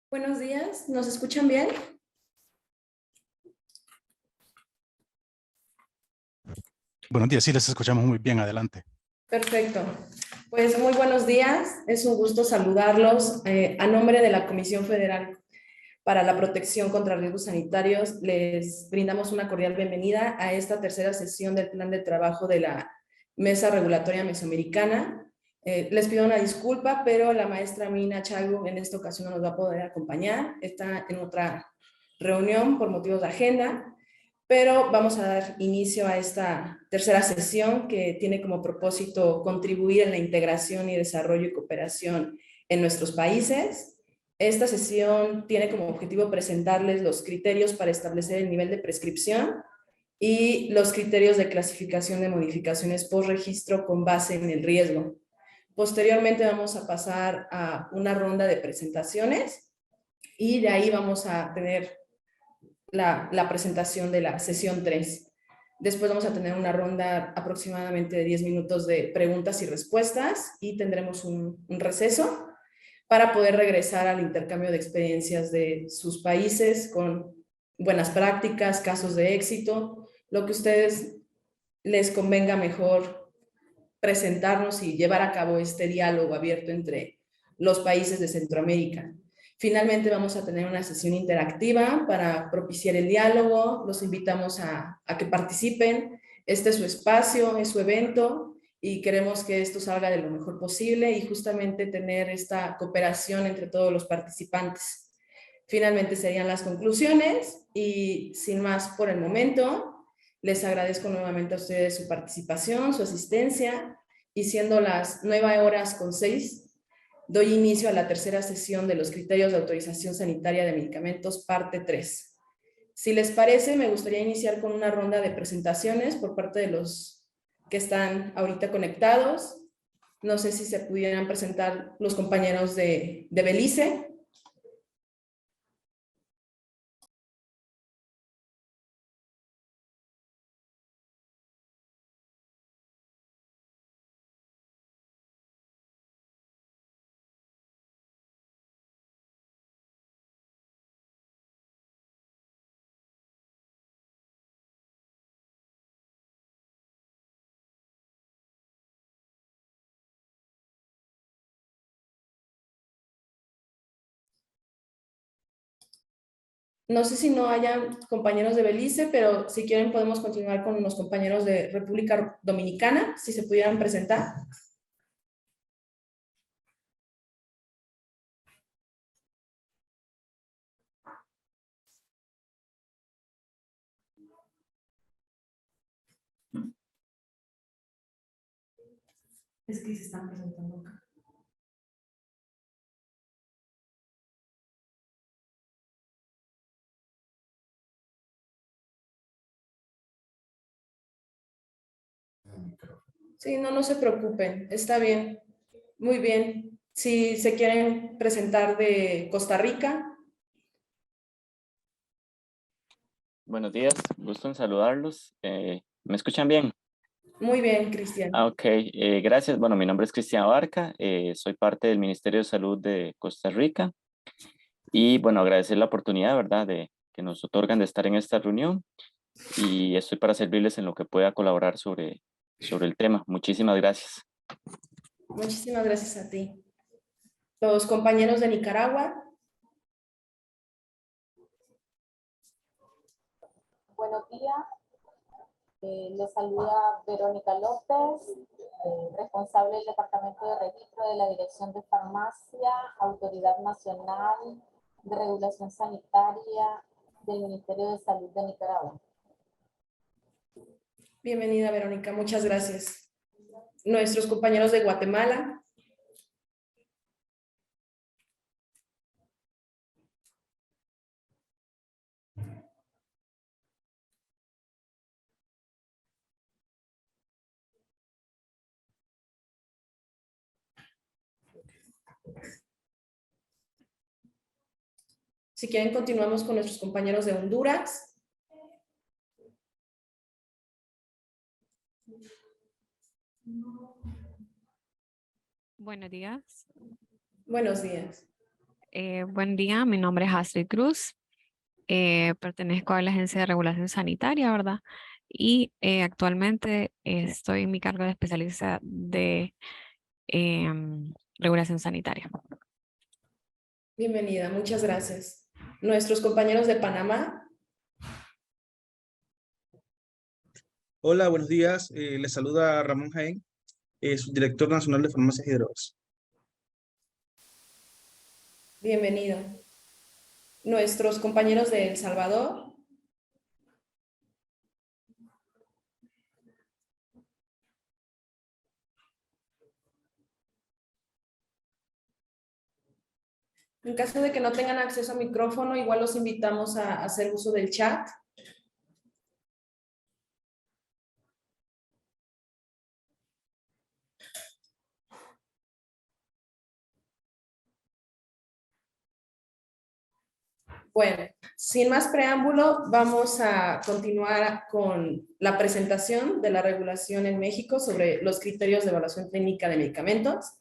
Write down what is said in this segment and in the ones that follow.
Buenos días, ¿nos escuchan bien? Buenos días, sí, les escuchamos muy bien, adelante. Perfecto. Pues muy buenos días, es un gusto saludarlos. A nombre de la Comisión Federal para la Protección contra Riesgos Sanitarios, les brindamos una cordial bienvenida a esta tercera sesión del Plan de Trabajo de la Mesa Regulatoria Mesoamericana. Les pido una disculpa, pero la maestra Mina Chago en esta ocasión no nos va a poder acompañar, está en otra reunión por motivos de agenda. Pero vamos a dar inicio a esta tercera sesión que tiene como propósito contribuir en la integración y desarrollo y cooperación en nuestros países. Esta sesión tiene como objetivo presentarles los criterios para establecer el nivel de prescripción y los criterios de clasificación de modificaciones post registro con base en el riesgo. Posteriormente vamos a pasar a una ronda de presentaciones y de ahí vamos a tener la presentación de la sesión 3. Después vamos a tener una ronda aproximadamente de 10 minutos de preguntas y respuestas y tendremos un receso para poder regresar al intercambio de experiencias de sus países con buenas prácticas, casos de éxito, lo que a ustedes les convenga mejor presentarnos y llevar a cabo este diálogo abierto entre los países de Centroamérica. Finalmente vamos a tener una sesión interactiva para propiciar el diálogo. Los invitamos a que participen. Este es su espacio, es su evento y queremos que esto salga de lo mejor posible y justamente tener esta cooperación entre todos los participantes. Finalmente serían las conclusiones y sin más por el momento, les agradezco nuevamente a ustedes su participación, su asistencia y siendo las 9:06, doy inicio a la tercera sesión de los criterios de autorización sanitaria de medicamentos, parte 3. Si les parece, me gustaría iniciar con una ronda de presentaciones por parte de los que están ahorita conectados. No sé si se pudieran presentar los compañeros de Belice. No sé si no hayan compañeros de Belice, pero si quieren podemos continuar con los compañeros de República Dominicana, si se pudieran presentar. Es que se están presentando acá. Sí, no, no se preocupen, está bien, muy bien. Si se quieren presentar de Costa Rica. Buenos días, gusto en saludarlos. ¿Me escuchan bien? Muy bien, Cristian. Ok, gracias. Bueno, mi nombre es Cristian Abarca, soy parte del Ministerio de Salud de Costa Rica y bueno, agradecer la oportunidad, ¿verdad?, de que nos otorgan de estar en esta reunión y estoy para servirles en lo que pueda colaborar sobre el tema. Muchísimas gracias. Muchísimas gracias a ti. Los compañeros de Nicaragua. Buenos días, les saluda Verónica López, responsable del Departamento de Registro de la Dirección de Farmacia, Autoridad Nacional de Regulación Sanitaria del Ministerio de Salud de Nicaragua. Bienvenida, Verónica, muchas gracias. Nuestros compañeros de Guatemala. Si quieren, continuamos con nuestros compañeros de Honduras. Buenos días. Buenos días. Buen día, mi nombre es Astrid Cruz. Pertenezco a la Agencia de Regulación Sanitaria, ¿verdad? Y actualmente estoy en mi cargo de especialista de regulación sanitaria. Bienvenida, muchas gracias. Nuestros compañeros de Panamá. Hola, buenos días. Les saluda Ramón Jaén, subdirector nacional de farmacias y drogas. Bienvenido. Nuestros compañeros de El Salvador. En caso de que no tengan acceso a micrófono, igual los invitamos a hacer uso del chat. Bueno, sin más preámbulo, vamos a continuar con la presentación de la regulación en México sobre los criterios de evaluación clínica de medicamentos.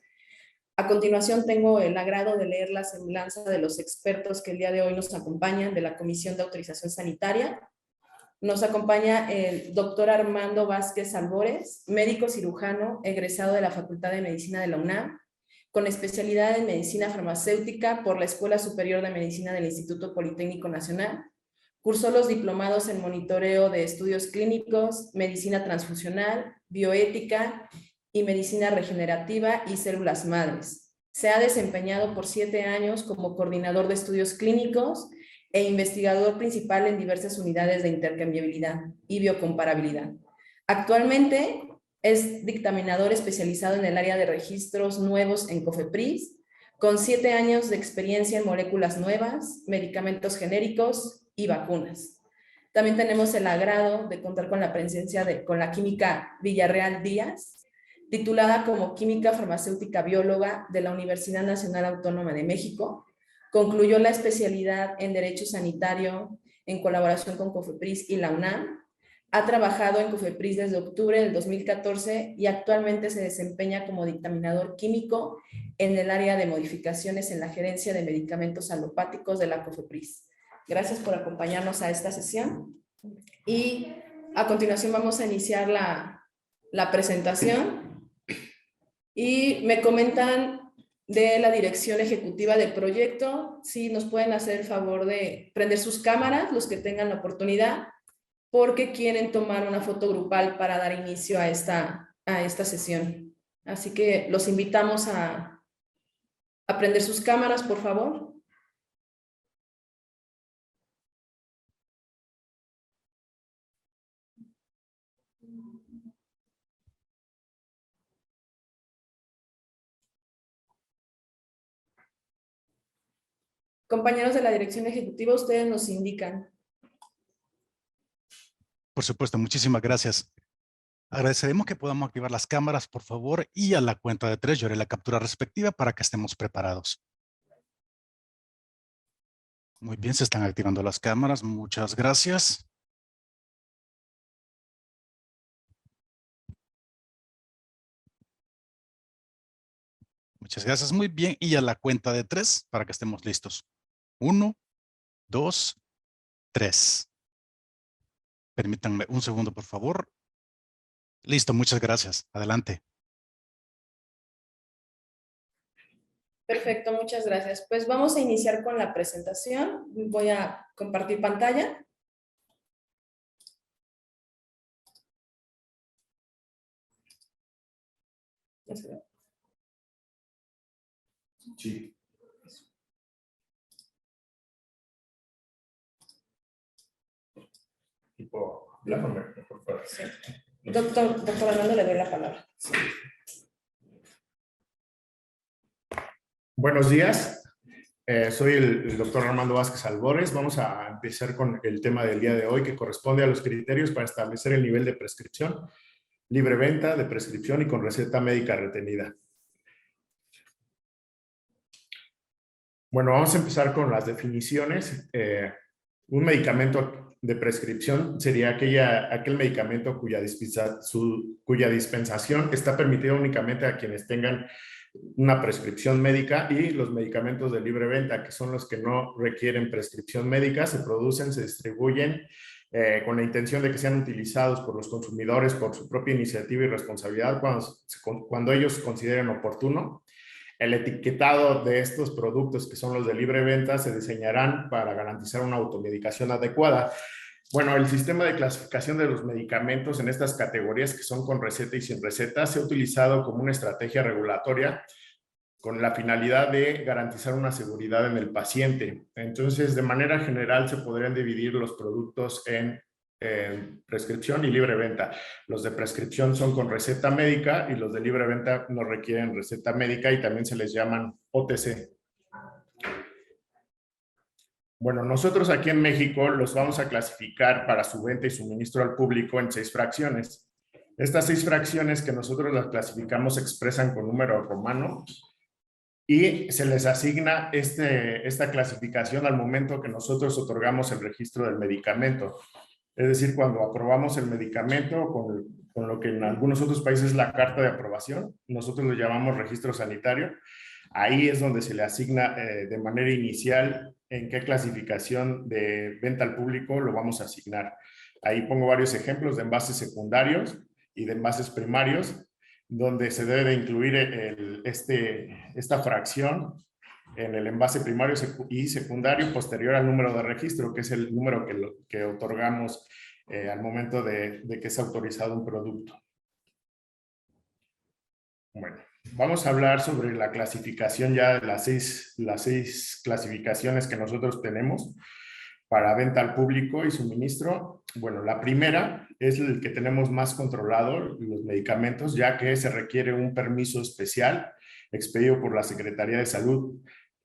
A continuación, tengo el agrado de leer la semblanza de los expertos que el día de hoy nos acompañan de la Comisión de Autorización Sanitaria. Nos acompaña el doctor Armando Vázquez Albores, médico cirujano, egresado de la Facultad de Medicina de la UNAM, con especialidad en medicina farmacéutica por la Escuela Superior de Medicina del Instituto Politécnico Nacional. Cursó los diplomados en monitoreo de estudios clínicos, medicina transfusional, bioética y medicina regenerativa y células madres. Se ha desempeñado por 7 años como coordinador de estudios clínicos e investigador principal en diversas unidades de intercambiabilidad y biocomparabilidad. Actualmente es dictaminador especializado en el área de registros nuevos en COFEPRIS, con 7 años de experiencia en moléculas nuevas, medicamentos genéricos y vacunas. También tenemos el agrado de contar con la presencia con la química Villarreal Díaz, titulada como Química Farmacéutica Bióloga de la Universidad Nacional Autónoma de México. Concluyó la especialidad en Derecho Sanitario en colaboración con COFEPRIS y la UNAM. Ha trabajado en COFEPRIS desde octubre del 2014 y actualmente se desempeña como dictaminador químico en el área de modificaciones en la gerencia de medicamentos alopáticos de la COFEPRIS. Gracias por acompañarnos a esta sesión. Y a continuación vamos a iniciar la presentación. Y me comentan de la dirección ejecutiva del proyecto si nos pueden hacer el favor de prender sus cámaras, los que tengan la oportunidad, porque quieren tomar una foto grupal para dar inicio a esta sesión. Así que los invitamos a prender sus cámaras, por favor. Compañeros de la dirección ejecutiva, ustedes nos indican. Por supuesto, muchísimas gracias. Agradeceremos que podamos activar las cámaras, por favor, y a la cuenta de 3 yo haré la captura respectiva para que estemos preparados. Muy bien, se están activando las cámaras. Muchas gracias. Muchas gracias. Muy bien. Y a la cuenta de 3 para que estemos listos. 1, 2, 3. Permítanme un segundo, por favor. Listo, muchas gracias. Adelante. Perfecto, muchas gracias. Pues vamos a iniciar con la presentación. Voy a compartir pantalla. Sí. Tipo, háblame, por favor. Sí. Doctor Armando, le doy la palabra. Sí. Buenos días. Soy el doctor Armando Vázquez Albores. Vamos a empezar con el tema del día de hoy, que corresponde a los criterios para establecer el nivel de prescripción, libre venta de prescripción y con receta médica retenida. Bueno, vamos a empezar con las definiciones. Un medicamento de prescripción sería aquel medicamento cuya dispensación está permitida únicamente a quienes tengan una prescripción médica, y los medicamentos de libre venta, que son los que no requieren prescripción médica, se producen, se distribuyen con la intención de que sean utilizados por los consumidores por su propia iniciativa y responsabilidad cuando ellos consideren oportuno. El etiquetado de estos productos, que son los de libre venta, se diseñarán para garantizar una automedicación adecuada. Bueno, el sistema de clasificación de los medicamentos en estas categorías, que son con receta y sin receta, se ha utilizado como una estrategia regulatoria con la finalidad de garantizar una seguridad en el paciente. Entonces, de manera general, se podrían dividir los productos en prescripción y libre venta. Los de prescripción son con receta médica y los de libre venta no requieren receta médica y también se les llaman OTC. Bueno, nosotros aquí en México los vamos a clasificar para su venta y suministro al público en 6 fracciones. Estas 6 fracciones que nosotros las clasificamos se expresan con número romano y se les asigna esta clasificación al momento que nosotros otorgamos el registro del medicamento. Es decir, cuando aprobamos el medicamento con lo que en algunos otros países es la carta de aprobación, nosotros lo llamamos registro sanitario. Ahí es donde se le asigna de manera inicial en qué clasificación de venta al público lo vamos a asignar. Ahí pongo varios ejemplos de envases secundarios y de envases primarios, donde se debe de incluir esta fracción en el envase primario y secundario posterior al número de registro, que es el número que otorgamos al momento de que es autorizado un producto. Bueno, vamos a hablar sobre la clasificación ya de las seis clasificaciones que nosotros tenemos para venta al público y suministro. Bueno, la primera es el que tenemos más controlado, los medicamentos, ya que se requiere un permiso especial expedido por la Secretaría de Salud.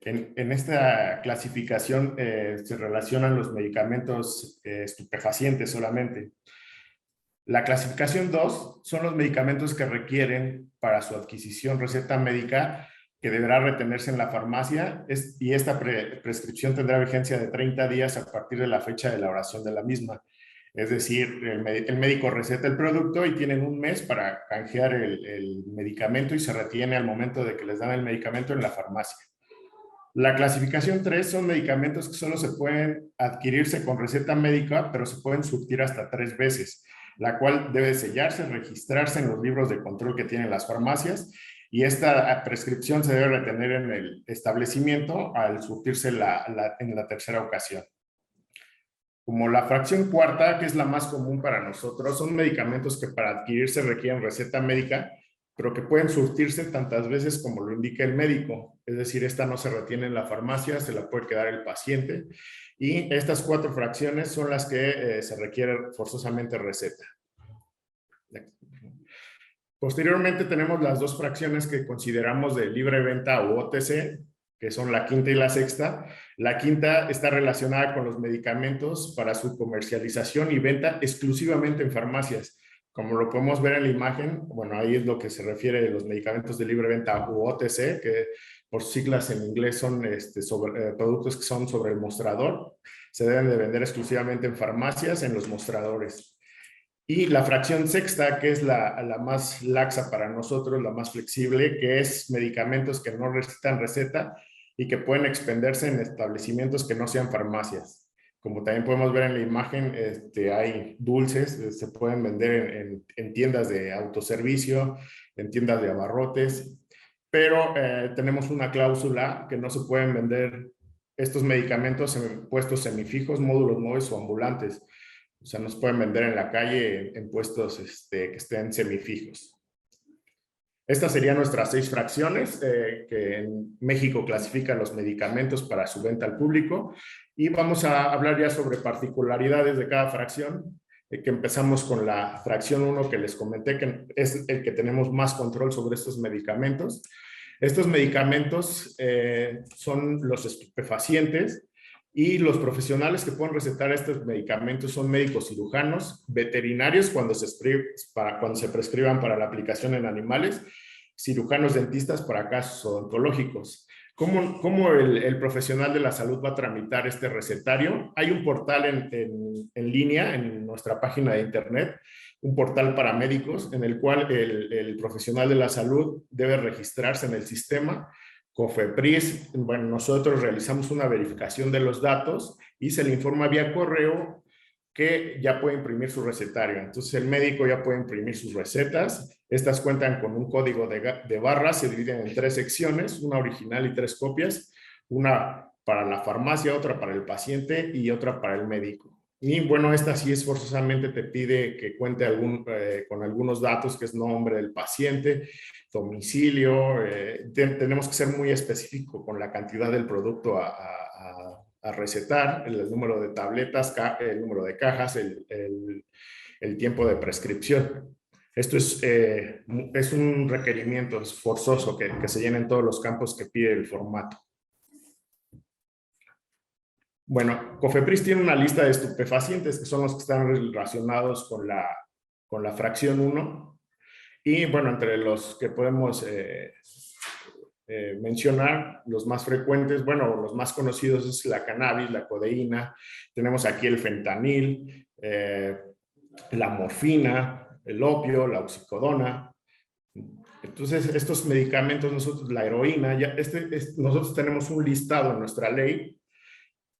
En esta clasificación se relacionan los medicamentos estupefacientes solamente. La clasificación 2 son los medicamentos que requieren para su adquisición receta médica, que deberá retenerse en la farmacia, y esta prescripción tendrá vigencia de 30 días a partir de la fecha de elaboración de la misma. Es decir, el médico receta el producto y tienen un mes para canjear el medicamento y se retiene al momento de que les dan el medicamento en la farmacia. La clasificación 3 son medicamentos que solo se pueden adquirirse con receta médica, pero se pueden surtir hasta 3 veces, la cual debe sellarse, registrarse en los libros de control que tienen las farmacias, y esta prescripción se debe retener en el establecimiento al surtirse en la tercera ocasión. Como la fracción cuarta, que es la más común para nosotros, son medicamentos que para adquirirse requieren receta médica, pero que pueden surtirse tantas veces como lo indica el médico. Es decir, esta no se retiene en la farmacia, se la puede quedar el paciente. Y estas 4 fracciones son las que se requiere forzosamente receta. Posteriormente tenemos las 2 fracciones que consideramos de libre venta o OTC, que son la quinta y la sexta. La quinta está relacionada con los medicamentos para su comercialización y venta exclusivamente en farmacias. Como lo podemos ver en la imagen, bueno, ahí es lo que se refiere a los medicamentos de libre venta u OTC, que por siglas en inglés son productos que son sobre el mostrador. Se deben de vender exclusivamente en farmacias, en los mostradores. Y la fracción sexta, que es la más laxa para nosotros, la más flexible, que es medicamentos que no necesitan receta y que pueden expenderse en establecimientos que no sean farmacias. Como también podemos ver en la imagen, hay dulces, se pueden vender en tiendas de autoservicio, en tiendas de abarrotes, pero tenemos una cláusula que no se pueden vender estos medicamentos en puestos semifijos, módulos móviles o ambulantes. O sea, no se pueden vender en la calle en puestos que estén semifijos. Estas serían nuestras 6 fracciones que en México clasifican los medicamentos para su venta al público. Y vamos a hablar ya sobre particularidades de cada fracción, que empezamos con la fracción 1 que les comenté, que es el que tenemos más control sobre estos medicamentos. Estos medicamentos son los estupefacientes, y los profesionales que pueden recetar estos medicamentos son médicos cirujanos, veterinarios cuando se prescriban para la aplicación en animales, cirujanos dentistas para casos odontológicos. ¿Cómo el profesional de la salud va a tramitar este recetario? Hay un portal en línea en nuestra página de internet un portal para médicos en el cual el profesional de la salud debe registrarse en el sistema. COFEPRIS, bueno, nosotros realizamos una verificación de los datos y se le informa vía correo que ya puede imprimir su recetario. Entonces el médico ya puede imprimir sus recetas. Estas cuentan con un código de barras, se dividen en 3 secciones, una original y 3 copias, una para la farmacia, otra para el paciente y otra para el médico. Y bueno, esta sí es forzosamente te pide que cuente con algunos datos, que es nombre del paciente, domicilio. Tenemos que ser muy específico con la cantidad del producto a recetar, el número de tabletas, el número de cajas, el tiempo de prescripción. Esto es un requerimiento, es forzoso que se llenen todos los campos que pide el formato. Bueno, COFEPRIS tiene una lista de estupefacientes que son los que están relacionados con la fracción 1. Y bueno, entre los que podemos mencionar, los más frecuentes, bueno, los más conocidos es la cannabis, la codeína. Tenemos aquí el fentanil, la morfina, el opio, la oxicodona. Entonces, estos medicamentos, nosotros, la heroína, nosotros tenemos un listado en nuestra ley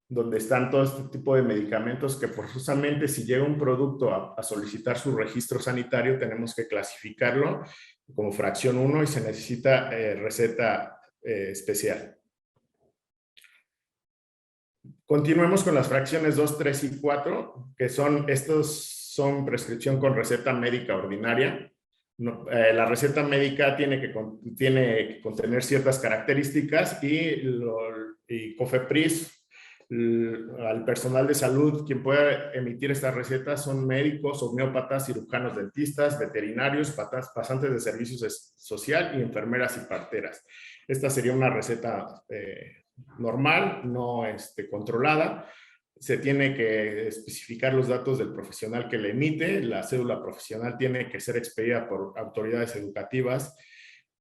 donde están todo este tipo de medicamentos que forzosamente si llega un producto a solicitar su registro sanitario, tenemos que clasificarlo como fracción 1 y se necesita receta especial. Continuemos con las fracciones 2, 3 y 4, que son prescripción con receta médica ordinaria. La receta médica tiene que contener ciertas características y COFEPRIS, al personal de salud, quien pueda emitir estas recetas son médicos, homeópatas, cirujanos dentistas, veterinarios, pasantes de servicios social y enfermeras y parteras. Esta sería una receta normal, no controlada. Se tiene que especificar los datos del profesional que le emite. La cédula profesional tiene que ser expedida por autoridades educativas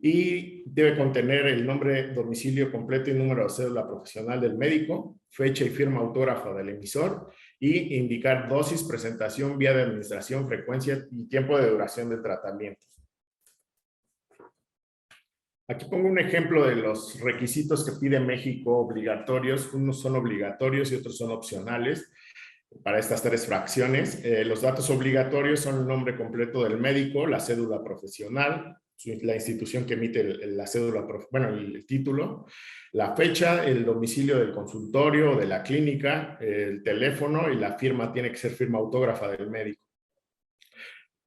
y debe contener el nombre, domicilio completo y número de cédula profesional del médico, fecha y firma autógrafa del emisor y indicar dosis, presentación, vía de administración, frecuencia y tiempo de duración del tratamiento. Aquí pongo un ejemplo de los requisitos que pide México obligatorios. Unos son obligatorios y otros son opcionales para estas 3 fracciones. Los datos obligatorios son el nombre completo del médico, la cédula profesional, la institución que emite la cédula, bueno, el título, la fecha, el domicilio del consultorio, de la clínica, el teléfono y la firma tiene que ser firma autógrafa del médico.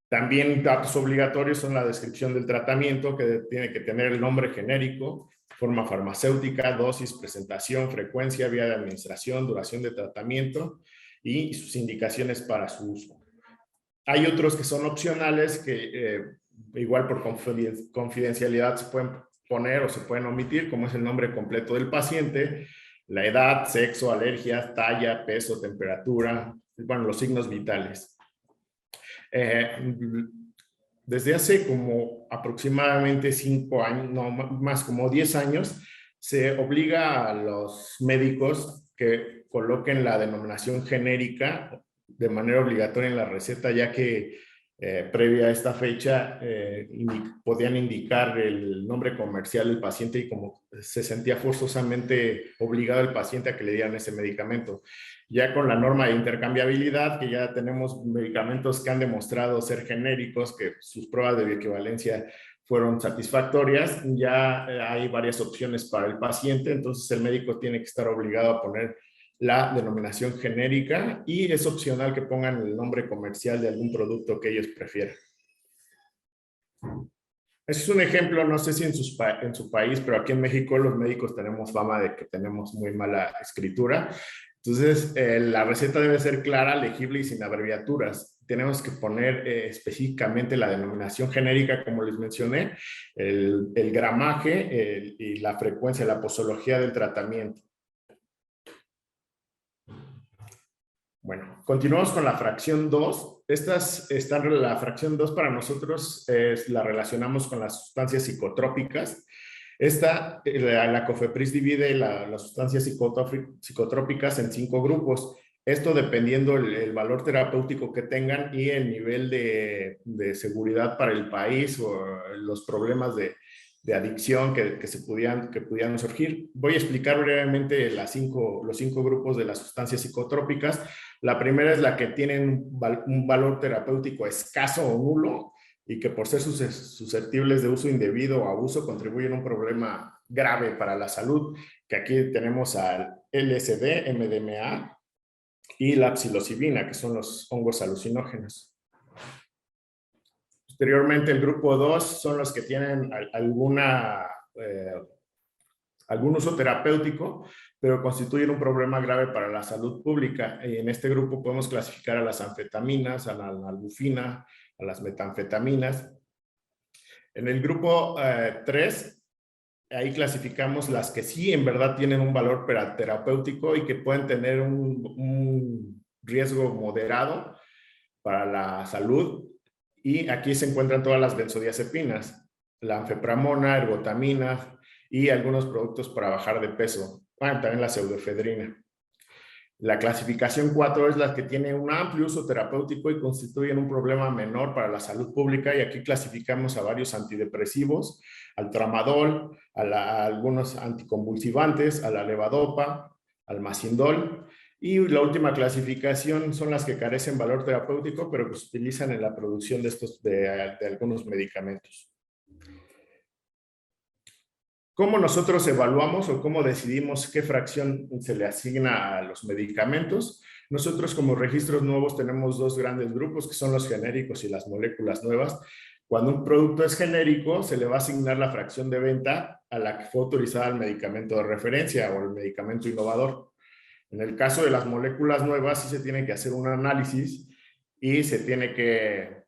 También datos obligatorios son la descripción del tratamiento, que tiene que tener el nombre genérico, forma farmacéutica, dosis, presentación, frecuencia, vía de administración, duración de tratamiento y sus indicaciones para su uso. Hay otros que son opcionales que igual por confidencialidad se pueden poner o se pueden omitir, como es el nombre completo del paciente, la edad, sexo, alergias, talla, peso, temperatura, bueno, los signos vitales. Desde hace como aproximadamente 5 años, no más, como 10 años, se obliga a los médicos que coloquen la denominación genérica de manera obligatoria en la receta, ya que previa a esta fecha podían indicar el nombre comercial del paciente y como se sentía forzosamente obligado el paciente a que le dieran ese medicamento. Ya con la norma de intercambiabilidad, que ya tenemos medicamentos que han demostrado ser genéricos, que sus pruebas de bioequivalencia fueron satisfactorias, ya hay varias opciones para el paciente, entonces el médico tiene que estar obligado a poner la denominación genérica y es opcional que pongan el nombre comercial de algún producto que ellos prefieran. Ese es un ejemplo, no sé si en su país, pero aquí en México los médicos tenemos fama de que tenemos muy mala escritura. Entonces, la receta debe ser clara, legible y sin abreviaturas. Tenemos que poner específicamente la denominación genérica, como les mencioné, el gramaje y la frecuencia, la posología del tratamiento. Bueno, continuamos con la fracción 2. La fracción 2 para nosotros la relacionamos con las sustancias psicotrópicas. La COFEPRIS divide las sustancias psicotrópicas en 5 grupos. Esto dependiendo el valor terapéutico que tengan y el nivel de seguridad para el país o los problemas de adicción que pudieran surgir. Voy a explicar brevemente los 5 grupos de las sustancias psicotrópicas. La primera es la que tienen un valor terapéutico escaso o nulo y que por ser susceptibles de uso indebido o abuso contribuyen a un problema grave para la salud, que aquí tenemos al LSD, MDMA, y la psilocibina, que son los hongos alucinógenos. Posteriormente, el grupo 2 son los que tienen algún uso terapéutico, pero constituyen un problema grave para la salud pública. Y en este grupo podemos clasificar a las anfetaminas, a la nalbufina, a las metanfetaminas. En el grupo 3, ahí clasificamos las que sí en verdad tienen un valor terapéutico y que pueden tener un riesgo moderado para la salud. Y aquí se encuentran todas las benzodiazepinas, la anfepramona, ergotamina y algunos productos para bajar de peso. También la pseudoefedrina. La clasificación 4 es la que tiene un amplio uso terapéutico y constituyen un problema menor para la salud pública, y aquí clasificamos a varios antidepresivos, al tramadol, a algunos anticonvulsivantes, a la levodopa, al macindol, y la última clasificación son las que carecen valor terapéutico pero que se utilizan en la producción de algunos medicamentos. ¿Cómo nosotros evaluamos o cómo decidimos qué fracción se le asigna a los medicamentos? Nosotros como registros nuevos tenemos 2 grandes grupos que son los genéricos y las moléculas nuevas. Cuando un producto es genérico, se le va a asignar la fracción de venta a la que fue autorizada el medicamento de referencia o el medicamento innovador. En el caso de las moléculas nuevas, sí se tiene que hacer un análisis y se tiene que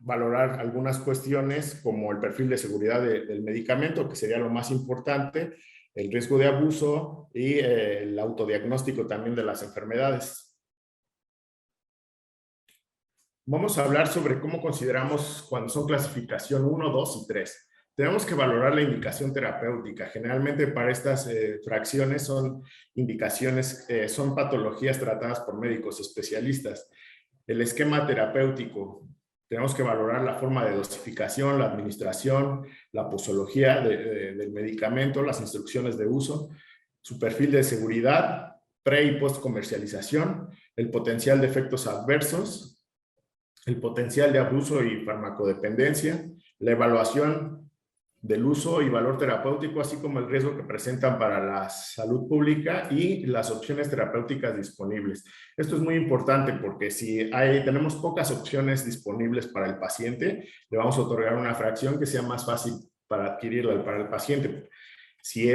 valorar algunas cuestiones como el perfil de seguridad del medicamento, que sería lo más importante, el riesgo de abuso y el autodiagnóstico también de las enfermedades. Vamos a hablar sobre cómo consideramos cuando son clasificación 1, 2 y 3. Tenemos que valorar la indicación terapéutica. Generalmente para estas fracciones son indicaciones, son patologías tratadas por médicos especialistas. El esquema terapéutico. Tenemos que valorar la forma de dosificación, la administración, la posología del medicamento, las instrucciones de uso, su perfil de seguridad, pre- y post-comercialización, el potencial de efectos adversos, el potencial de abuso y farmacodependencia, la evaluación del uso y valor terapéutico, así como el riesgo que presentan para la salud pública y las opciones terapéuticas disponibles. Esto es muy importante porque si tenemos pocas opciones disponibles para el paciente, le vamos a otorgar una fracción que sea más fácil para adquirirla para el paciente. Si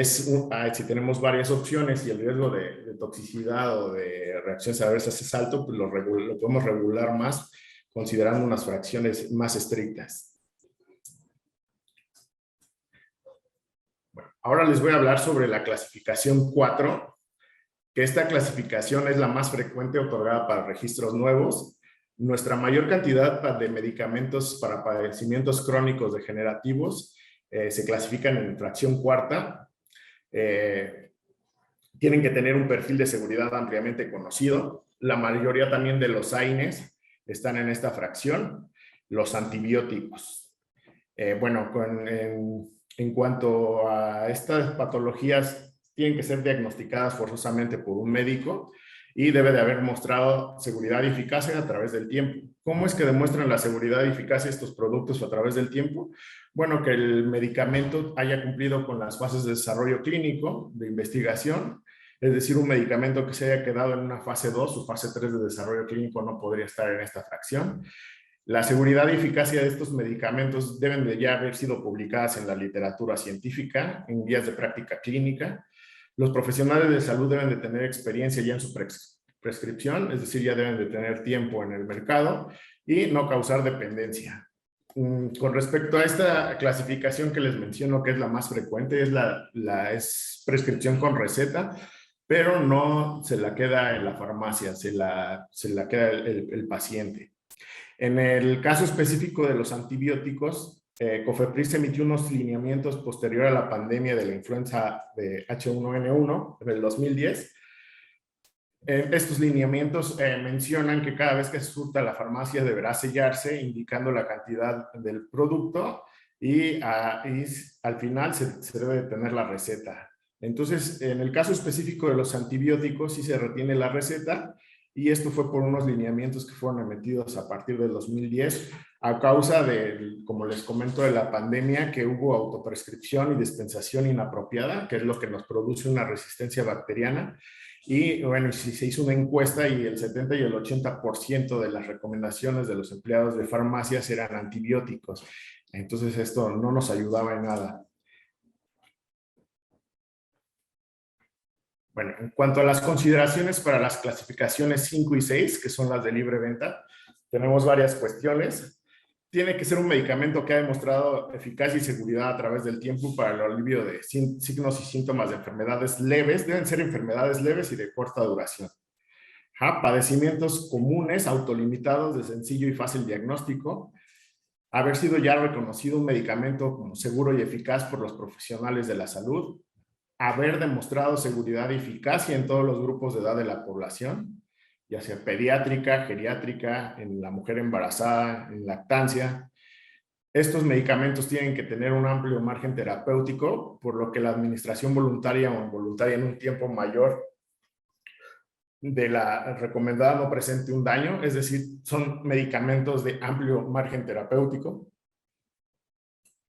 tenemos varias opciones y el riesgo de toxicidad o de reacciones adversas es alto, pues lo podemos regular más considerando unas fracciones más estrictas. Ahora les voy a hablar sobre la clasificación 4, que esta clasificación es la más frecuente otorgada para registros nuevos. Nuestra mayor cantidad de medicamentos para padecimientos crónicos degenerativos se clasifican en fracción 4. Tienen que tener un perfil de seguridad ampliamente conocido. La mayoría también de los AINES están en esta fracción. Los antibióticos. En cuanto a estas patologías, tienen que ser diagnosticadas forzosamente por un médico y debe de haber mostrado seguridad y eficacia a través del tiempo. ¿Cómo es que demuestran la seguridad y eficacia de estos productos a través del tiempo? Bueno, que el medicamento haya cumplido con las fases de desarrollo clínico, de investigación, es decir, un medicamento que se haya quedado en una fase 2 o fase 3 de desarrollo clínico no podría estar en esta fracción. La seguridad y eficacia de estos medicamentos deben de ya haber sido publicadas en la literatura científica, en guías de práctica clínica. Los profesionales de salud deben de tener experiencia ya en su prescripción, es decir, ya deben de tener tiempo en el mercado y no causar dependencia. Con respecto a esta clasificación que les menciono, que es la más frecuente, es prescripción con receta, pero no se la queda en la farmacia, se la queda el paciente. En el caso específico de los antibióticos, COFEPRIS emitió unos lineamientos posterior a la pandemia de la influenza de H1N1 en el 2010, Estos lineamientos mencionan que cada vez que se surta la farmacia deberá sellarse indicando la cantidad del producto y al final se debe tener la receta. Entonces, en el caso específico de los antibióticos, sí se retiene la receta y esto fue por unos lineamientos que fueron emitidos a partir del 2010 a causa de, como les comento, de la pandemia, que hubo autoprescripción y dispensación inapropiada, que es lo que nos produce una resistencia bacteriana. Y bueno, si se hizo una encuesta y el 70 y el 80% de las recomendaciones de los empleados de farmacias eran antibióticos. Entonces esto no nos ayudaba en nada. Bueno, en cuanto a las consideraciones para las clasificaciones 5 y 6, que son las de libre venta, tenemos varias cuestiones. Tiene que ser un medicamento que ha demostrado eficacia y seguridad a través del tiempo para el alivio de signos y síntomas de enfermedades leves. Deben ser enfermedades leves y de corta duración. Padecimientos comunes, autolimitados, de sencillo y fácil diagnóstico. Haber sido ya reconocido un medicamento como seguro y eficaz por los profesionales de la salud. Haber demostrado seguridad y eficacia en todos los grupos de edad de la población, ya sea pediátrica, geriátrica, en la mujer embarazada, en lactancia. Estos medicamentos tienen que tener un amplio margen terapéutico, por lo que la administración voluntaria o involuntaria en un tiempo mayor de la recomendada no presente un daño, es decir, son medicamentos de amplio margen terapéutico.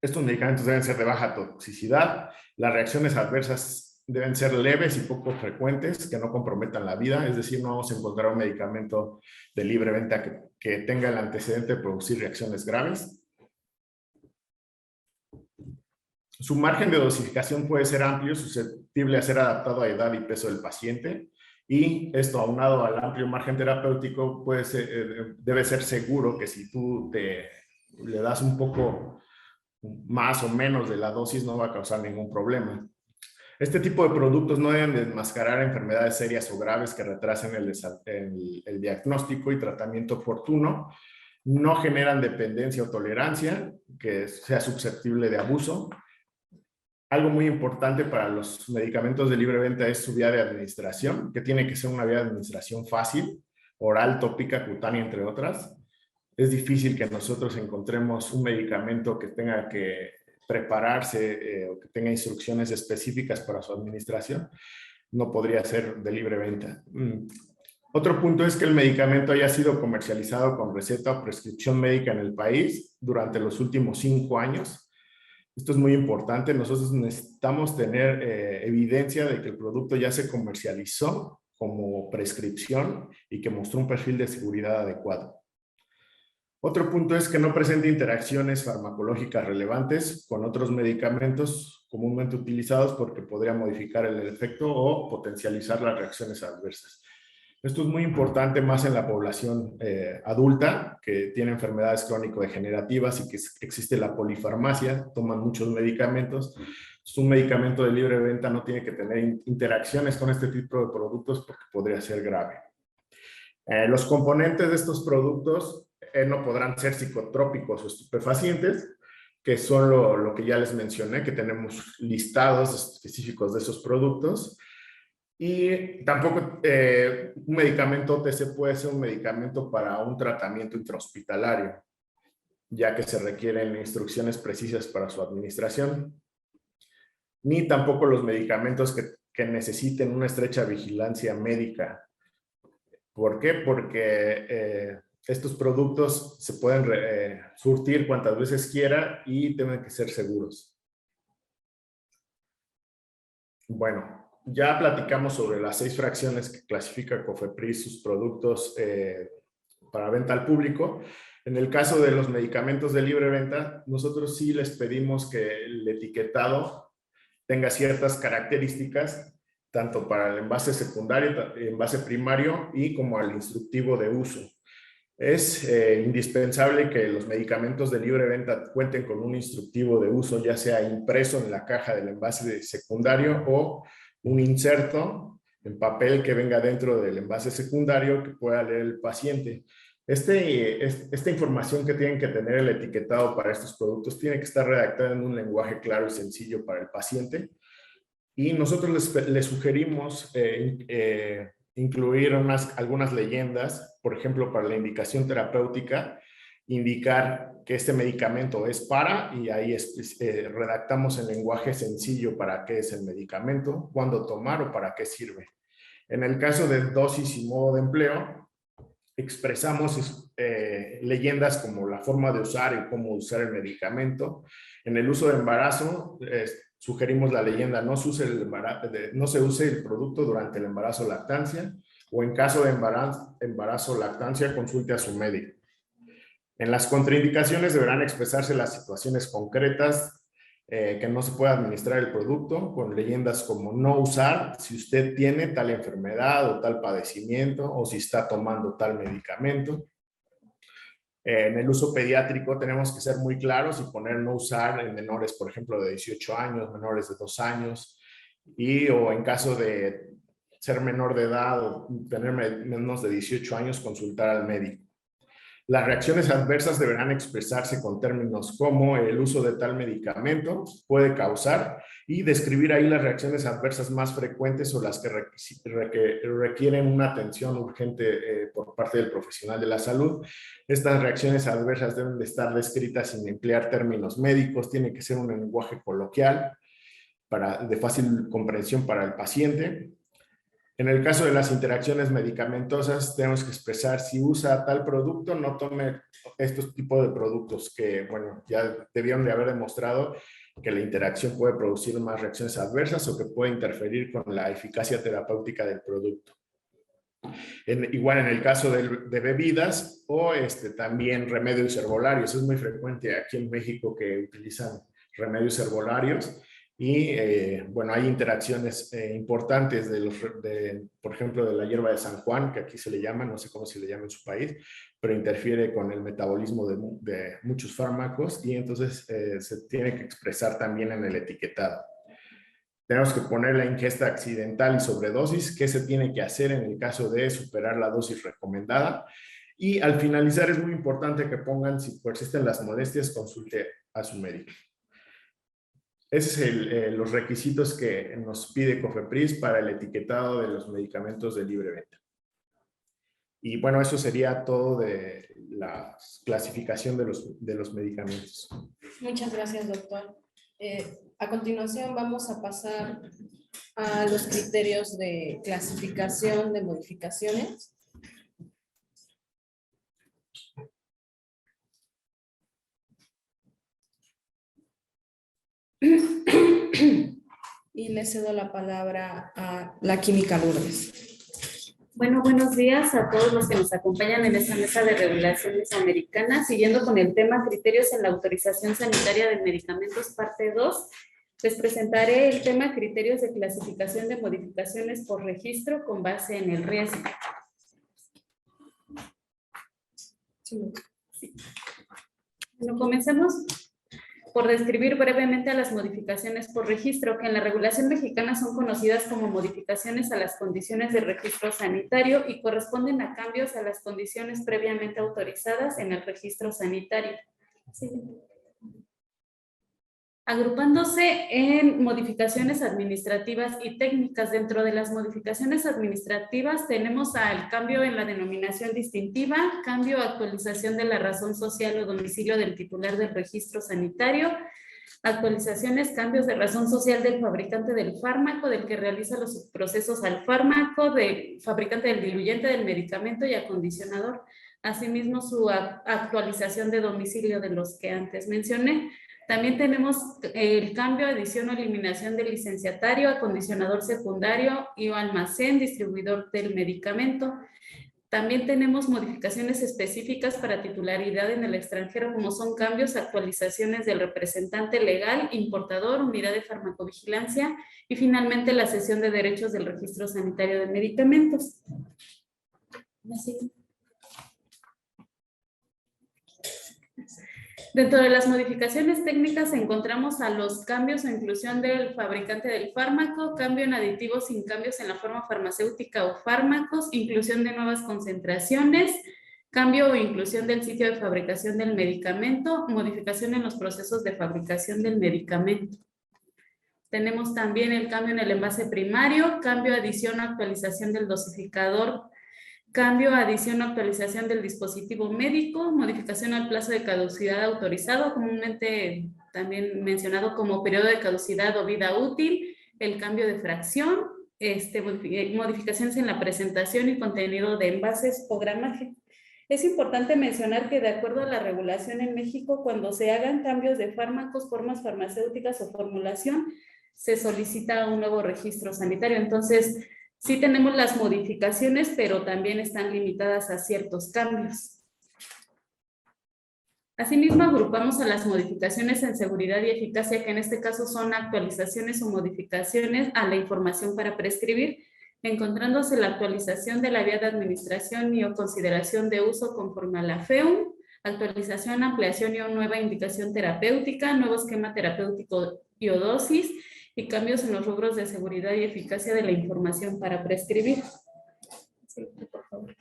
Estos medicamentos deben ser de baja toxicidad, las reacciones adversas deben ser leves y poco frecuentes, que no comprometan la vida, es decir, no vamos a encontrar un medicamento de libre venta que tenga el antecedente de producir reacciones graves. Su margen de dosificación puede ser amplio, susceptible a ser adaptado a edad y peso del paciente, y esto aunado al amplio margen terapéutico debe ser seguro que si tú le das un poco más o menos de la dosis no va a causar ningún problema. Este tipo de productos no deben enmascarar enfermedades serias o graves que retrasen el diagnóstico y tratamiento oportuno. No generan dependencia o tolerancia que sea susceptible de abuso. Algo muy importante para los medicamentos de libre venta es su vía de administración, que tiene que ser una vía de administración fácil, oral, tópica, cutánea, entre otras. Es difícil que nosotros encontremos un medicamento que tenga que prepararse o que tenga instrucciones específicas para su administración. No podría ser de libre venta. Otro punto es que el medicamento haya sido comercializado con receta o prescripción médica en el país durante los últimos 5 años. Esto es muy importante. Nosotros necesitamos tener evidencia de que el producto ya se comercializó como prescripción y que mostró un perfil de seguridad adecuado. Otro punto es que no presente interacciones farmacológicas relevantes con otros medicamentos comúnmente utilizados porque podría modificar el efecto o potencializar las reacciones adversas. Esto es muy importante más en la población adulta que tiene enfermedades crónico-degenerativas y que existe la polifarmacia, toman muchos medicamentos. Un medicamento de libre venta no tiene que tener interacciones con este tipo de productos porque podría ser grave. Los componentes de estos productos no podrán ser psicotrópicos o estupefacientes, que son lo que ya les mencioné, que tenemos listados específicos de esos productos. Y tampoco un medicamento OTC puede ser un medicamento para un tratamiento intrahospitalario, ya que se requieren instrucciones precisas para su administración. Ni tampoco los medicamentos que necesiten una estrecha vigilancia médica. ¿Por qué? Porque estos productos se pueden surtir cuantas veces quiera y tienen que ser seguros. Bueno, ya platicamos sobre las 6 fracciones que clasifica COFEPRIS sus productos para venta al público. En el caso de los medicamentos de libre venta, nosotros sí les pedimos que el etiquetado tenga ciertas características, tanto para el envase secundario, envase primario y como el instructivo de uso. Es indispensable que los medicamentos de libre venta cuenten con un instructivo de uso, ya sea impreso en la caja del envase secundario o un inserto en papel que venga dentro del envase secundario que pueda leer el paciente. Esta información que tienen que tener el etiquetado para estos productos tiene que estar redactada en un lenguaje claro y sencillo para el paciente. Y nosotros les sugerimos incluir algunas leyendas, por ejemplo, para la indicación terapéutica, indicar que este medicamento es para, y ahí redactamos en lenguaje sencillo para qué es el medicamento, cuándo tomar o para qué sirve. En el caso de dosis y modo de empleo, expresamos leyendas como la forma de usar y cómo usar el medicamento. En el uso de embarazo, sugerimos la leyenda: no se use el producto durante el embarazo o lactancia, o en caso de embarazo o lactancia, consulte a su médico. En las contraindicaciones deberán expresarse las situaciones concretas que no se puede administrar el producto, con leyendas como no usar si usted tiene tal enfermedad o tal padecimiento, o si está tomando tal medicamento. En el uso pediátrico tenemos que ser muy claros y poner no usar en menores, por ejemplo, de 18 años, menores de 2 años, o en caso de ser menor de edad o tener menos de 18 años, consultar al médico. Las reacciones adversas deberán expresarse con términos como el uso de tal medicamento puede causar, y describir ahí las reacciones adversas más frecuentes o las que requieren una atención urgente por parte del profesional de la salud. Estas reacciones adversas deben de estar descritas sin emplear términos médicos, tiene que ser un lenguaje coloquial de fácil comprensión para el paciente. En el caso de las interacciones medicamentosas, tenemos que expresar: si usa tal producto, no tome estos tipos de productos, que, bueno, ya debieron de haber demostrado que la interacción puede producir más reacciones adversas o que puede interferir con la eficacia terapéutica del producto. Igual en el caso de bebidas o también remedios herbolarios. Es muy frecuente aquí en México que utilizan remedios herbolarios. Y bueno, hay interacciones importantes por ejemplo, de la hierba de San Juan, que aquí se le llama, no sé cómo se le llama en su país, pero interfiere con el metabolismo de muchos fármacos, y entonces se tiene que expresar también en el etiquetado. Tenemos que poner la ingesta accidental y sobredosis, qué se tiene que hacer en el caso de superar la dosis recomendada. Y al finalizar es muy importante que pongan: si persisten las molestias, consulte a su médico. Esos son los requisitos que nos pide COFEPRIS para el etiquetado de los medicamentos de libre venta. Y bueno, eso sería todo de la clasificación de los medicamentos. Muchas gracias, doctor. A continuación vamos a pasar a los criterios de clasificación de modificaciones. Y le cedo la palabra a la química Lourdes. Bueno, buenos días a todos los que nos acompañan en esta mesa de regulaciones americanas. Siguiendo con el tema criterios en la autorización sanitaria de medicamentos, parte 2, les presentaré el tema criterios de clasificación de modificaciones por registro con base en el riesgo. Bueno, comencemos por describir brevemente a las modificaciones por registro, que en la regulación mexicana son conocidas como modificaciones a las condiciones de registro sanitario y corresponden a cambios a las condiciones previamente autorizadas en el registro sanitario. Sí. Agrupándose en modificaciones administrativas y técnicas. Dentro de las modificaciones administrativas tenemos al cambio en la denominación distintiva, cambio o actualización de la razón social o domicilio del titular del registro sanitario, actualizaciones, cambios de razón social del fabricante del fármaco, del que realiza los procesos al fármaco, del fabricante del diluyente del medicamento y acondicionador. Asimismo, su actualización de domicilio de los que antes mencioné. También tenemos el cambio, adición o eliminación del licenciatario, acondicionador secundario y o almacén, distribuidor del medicamento. También tenemos modificaciones específicas para titularidad en el extranjero, como son cambios, actualizaciones del representante legal, importador, unidad de farmacovigilancia y finalmente la cesión de derechos del registro sanitario de medicamentos. Así. Dentro de las modificaciones técnicas encontramos a los cambios o inclusión del fabricante del fármaco, cambio en aditivos sin cambios en la forma farmacéutica o fármacos, inclusión de nuevas concentraciones, cambio o inclusión del sitio de fabricación del medicamento, modificación en los procesos de fabricación del medicamento. Tenemos también el cambio en el envase primario, cambio, adición o actualización del dosificador, cambio, adición o actualización del dispositivo médico, modificación al plazo de caducidad autorizado, comúnmente también mencionado como periodo de caducidad o vida útil, el cambio de fracción, modificaciones en la presentación y contenido de envases o gramaje. Es importante mencionar que de acuerdo a la regulación en México, cuando se hagan cambios de fármacos, formas farmacéuticas o formulación, se solicita un nuevo registro sanitario. Entonces, sí tenemos las modificaciones, pero también están limitadas a ciertos cambios. Asimismo, agrupamos a las modificaciones en seguridad y eficacia, que en este caso son actualizaciones o modificaciones a la información para prescribir, encontrándose la actualización de la vía de administración y o consideración de uso conforme a la FEUM, actualización, ampliación y o nueva indicación terapéutica, nuevo esquema terapéutico y o dosis, y cambios en los rubros de seguridad y eficacia de la información para prescribir. Sí, por favor.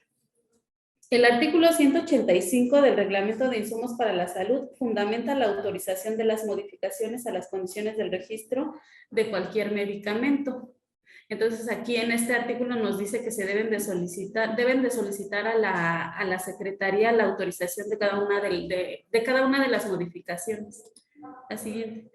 El artículo 185 del Reglamento de Insumos para la Salud fundamenta la autorización de las modificaciones a las condiciones del registro de cualquier medicamento. Entonces, aquí en este artículo nos dice que se deben de solicitar a la Secretaría la autorización de cada una de las modificaciones. La siguiente.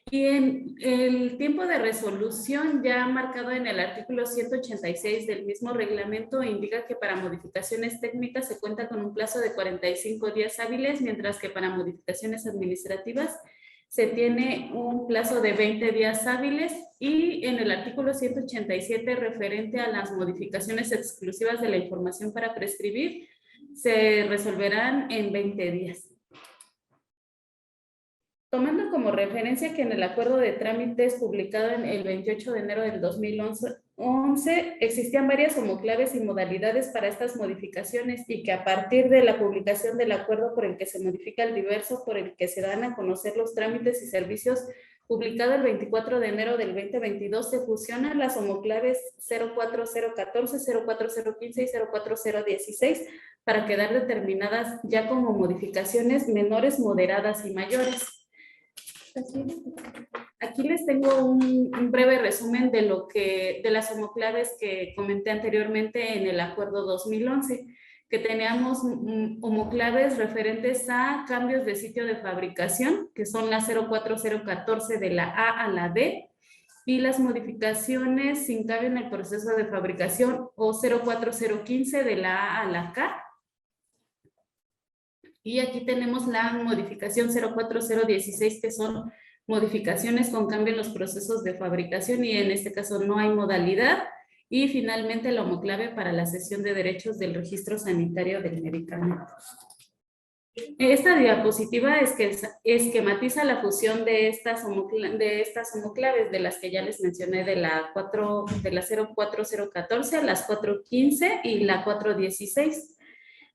Y en el tiempo de resolución ya marcado en el artículo 186 del mismo reglamento indica que para modificaciones técnicas se cuenta con un plazo de 45 días hábiles, mientras que para modificaciones administrativas se tiene un plazo de 20 días hábiles, y en el artículo 187 referente a las modificaciones exclusivas de la información para prescribir se resolverán en 20 días. Tomando como referencia que en el acuerdo de trámites publicado en el 28 de enero del 2011 existían varias homoclaves y modalidades para estas modificaciones, y que a partir de la publicación del acuerdo por el que se modifica el diverso por el que se dan a conocer los trámites y servicios, publicado el 24 de enero del 2022, se fusionan las homoclaves 04014, 04015 y 04016 para quedar determinadas ya como modificaciones menores, moderadas y mayores. Aquí les tengo un breve resumen de las homoclaves que comenté anteriormente en el acuerdo 2011, que teníamos homoclaves referentes a cambios de sitio de fabricación, que son las 04014 de la A a la D, y las modificaciones sin cambio en el proceso de fabricación, o 04015 de la A a la K. Y aquí tenemos la modificación 04016, que son modificaciones con cambio en los procesos de fabricación, y en este caso no hay modalidad. Y finalmente la homoclave para la cesión de derechos del registro sanitario del medicamento. Esta diapositiva es que esquematiza la fusión de estas homoclaves, de las que ya les mencioné, de la 04014, las 415 y la 416.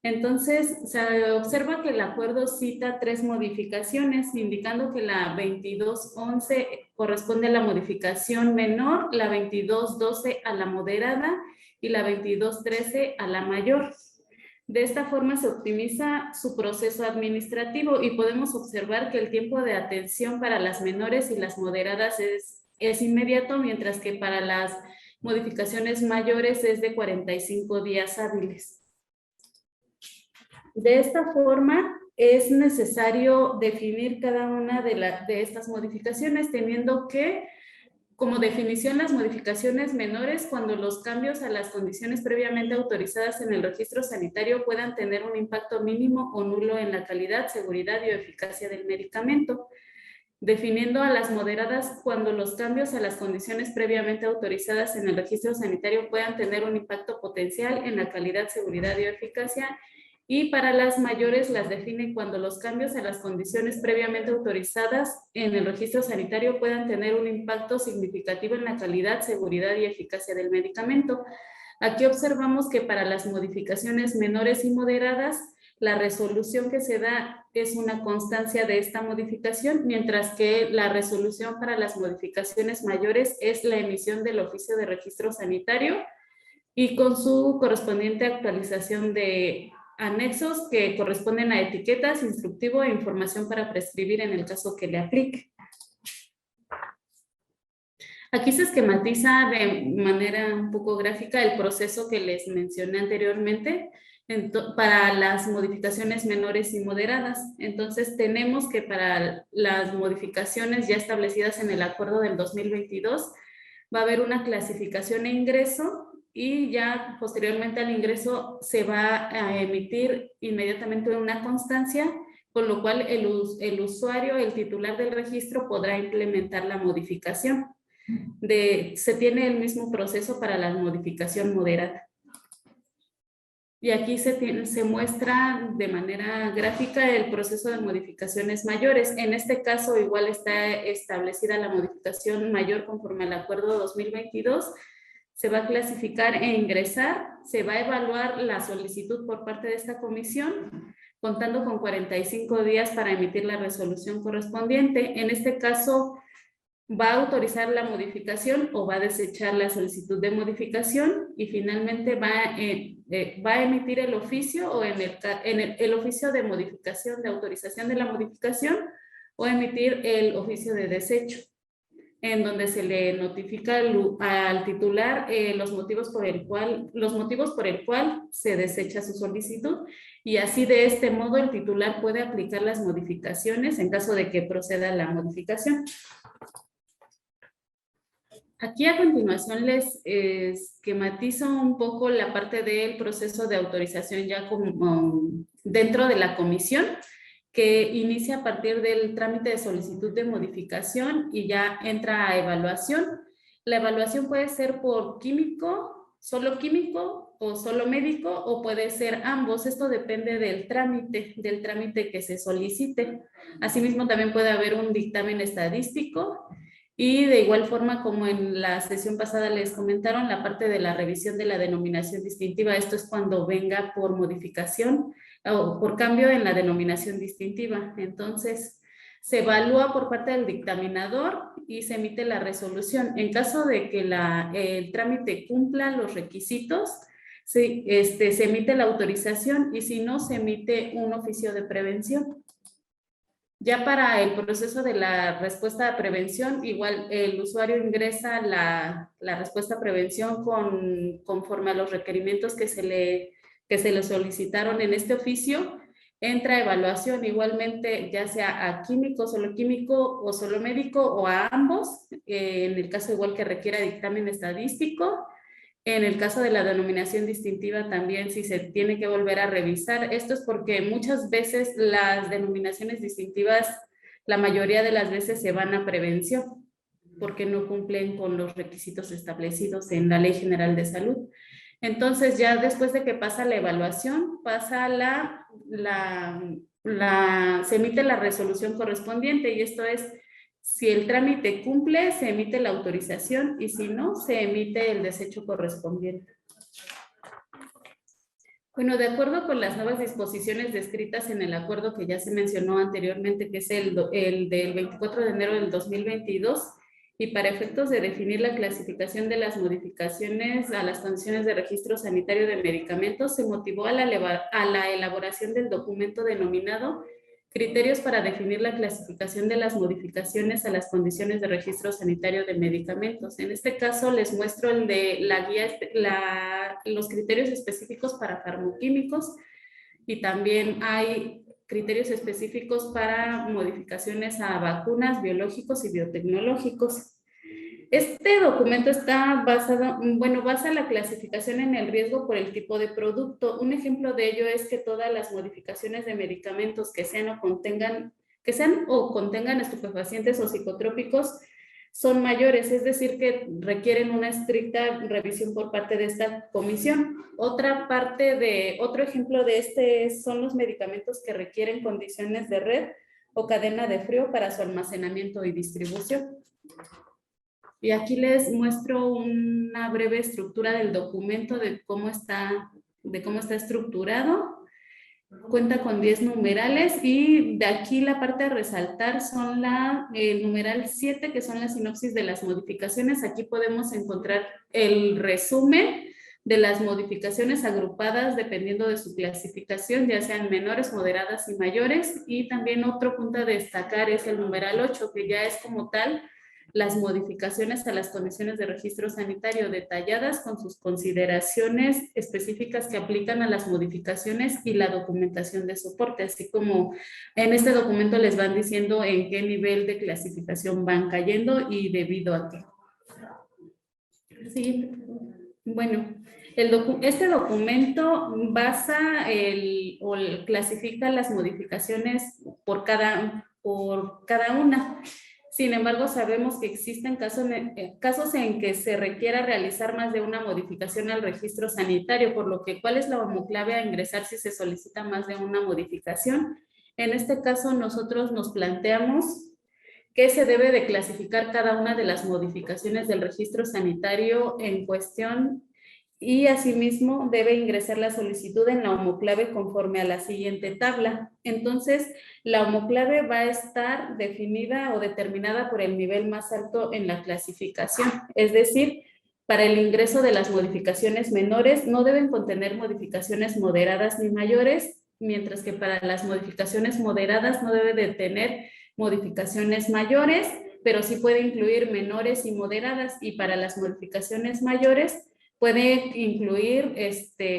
Entonces, se observa que el acuerdo cita 3 modificaciones, indicando que la 2211 corresponde a la modificación menor, la 2212 a la moderada y la 2213 a la mayor. De esta forma se optimiza su proceso administrativo, y podemos observar que el tiempo de atención para las menores y las moderadas es inmediato, mientras que para las modificaciones mayores es de 45 días hábiles. De esta forma, es necesario definir cada una de estas modificaciones, teniendo que, como definición, las modificaciones menores cuando los cambios a las condiciones previamente autorizadas en el registro sanitario puedan tener un impacto mínimo o nulo en la calidad, seguridad y eficacia del medicamento. Definiendo a las moderadas cuando los cambios a las condiciones previamente autorizadas en el registro sanitario puedan tener un impacto potencial en la calidad, seguridad y eficacia. Y para las mayores las define cuando los cambios a las condiciones previamente autorizadas en el registro sanitario puedan tener un impacto significativo en la calidad, seguridad y eficacia del medicamento. Aquí observamos que para las modificaciones menores y moderadas, la resolución que se da es una constancia de esta modificación, mientras que la resolución para las modificaciones mayores es la emisión del oficio de registro sanitario, y con su correspondiente actualización de anexos que corresponden a etiquetas, instructivo e información para prescribir en el caso que le aplique. Aquí se esquematiza de manera un poco gráfica el proceso que les mencioné anteriormente para las modificaciones menores y moderadas. Entonces tenemos que para las modificaciones ya establecidas en el acuerdo del 2022 va a haber una clasificación e ingreso, y ya posteriormente al ingreso se va a emitir inmediatamente una constancia, con lo cual el usuario, el titular del registro, podrá implementar la modificación. Se tiene el mismo proceso para la modificación moderada. Y aquí se muestra de manera gráfica el proceso de modificaciones mayores. En este caso, igual está establecida la modificación mayor conforme al acuerdo 2022. Se va a clasificar e ingresar, se va a evaluar la solicitud por parte de esta comisión, contando con 45 días para emitir la resolución correspondiente. En este caso, va a autorizar la modificación o va a desechar la solicitud de modificación, y finalmente va a emitir el oficio o el oficio de modificación, de autorización de la modificación, o emitir el oficio de desecho, en donde se le notifica al titular los motivos por el cual se desecha su solicitud, y así de este modo el titular puede aplicar las modificaciones en caso de que proceda la modificación. Aquí a continuación les esquematizo un poco la parte del proceso de autorización ya como dentro de la comisión, que inicia a partir del trámite de solicitud de modificación y ya entra a evaluación. La evaluación puede ser por químico o solo médico, o puede ser ambos. Esto depende del trámite que se solicite. Asimismo, también puede haber un dictamen estadístico. Y de igual forma, como en la sesión pasada les comentaron, la parte de la revisión de la denominación distintiva, esto es cuando venga por modificación o por cambio en la denominación distintiva. Entonces, se evalúa por parte del dictaminador y se emite la resolución. En caso de que el trámite cumpla los requisitos, se emite la autorización, y si no, se emite un oficio de prevención. Ya para el proceso de la respuesta de prevención, igual el usuario ingresa la respuesta a prevención conforme a los requerimientos que se le solicitaron en este oficio. Entra a evaluación igualmente, ya sea a químico o solo médico, o a ambos, en el caso igual que requiera dictamen estadístico. En el caso de la denominación distintiva también, si se tiene que volver a revisar. Esto es porque muchas veces las denominaciones distintivas, la mayoría de las veces se van a prevención porque no cumplen con los requisitos establecidos en la Ley General de Salud. Entonces, ya después de que pasa la evaluación, pasa se emite la resolución correspondiente, y esto es: si el trámite cumple, se emite la autorización, y si no, se emite el desecho correspondiente. Bueno, de acuerdo con las nuevas disposiciones descritas en el acuerdo que ya se mencionó anteriormente, que es el del 24 de enero del 2022, y para efectos de definir la clasificación de las modificaciones a las condiciones de registro sanitario de medicamentos, se motivó a la elaboración del documento denominado Criterios para definir la clasificación de las modificaciones a las condiciones de registro sanitario de medicamentos. En este caso les muestro el de la guía, los criterios específicos para farmacoquímicos, y también hay criterios específicos para modificaciones a vacunas, biológicos y biotecnológicos. Este documento está basa la clasificación en el riesgo por el tipo de producto. Un ejemplo de ello es que todas las modificaciones de medicamentos que sean o contengan estupefacientes o psicotrópicos son mayores, es decir, que requieren una estricta revisión por parte de esta comisión. Otro ejemplo de este son los medicamentos que requieren condiciones de red o cadena de frío para su almacenamiento y distribución. Y aquí les muestro una breve estructura del documento de cómo está estructurado. Cuenta con 10 numerales, y de aquí la parte a resaltar son el numeral 7, que son la sinopsis de las modificaciones. Aquí podemos encontrar el resumen de las modificaciones agrupadas dependiendo de su clasificación, ya sean menores, moderadas y mayores. Y también otro punto a destacar es el numeral 8, que ya es como tal las modificaciones a las condiciones de registro sanitario detalladas con sus consideraciones específicas que aplican a las modificaciones y la documentación de soporte, así como en este documento les van diciendo en qué nivel de clasificación van cayendo y debido a qué. Sí, bueno, este documento basa o clasifica las modificaciones por cada una. Sin embargo, sabemos que existen casos en que se requiera realizar más de una modificación al registro sanitario, por lo que ¿cuál es la homoclave a ingresar si se solicita más de una modificación? En este caso, nosotros nos planteamos que se debe de clasificar cada una de las modificaciones del registro sanitario en cuestión y asimismo debe ingresar la solicitud en la homoclave conforme a la siguiente tabla. Entonces, la homoclave va a estar definida o determinada por el nivel más alto en la clasificación, es decir, para el ingreso de las modificaciones menores no deben contener modificaciones moderadas ni mayores, mientras que para las modificaciones moderadas no debe de tener modificaciones mayores, pero sí puede incluir menores y moderadas, y para las modificaciones mayores puede incluir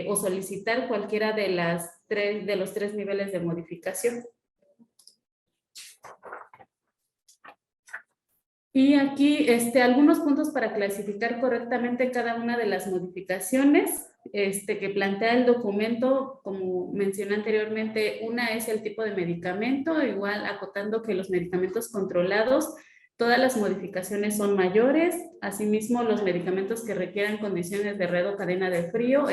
o solicitar cualquiera de los tres niveles de modificación. Y aquí algunos puntos para clasificar correctamente cada una de las modificaciones que plantea el documento. Como mencioné anteriormente, una es el tipo de medicamento, igual acotando que los medicamentos controlados, todas las modificaciones son mayores. Asimismo, los medicamentos que requieran condiciones de red o cadena de frío,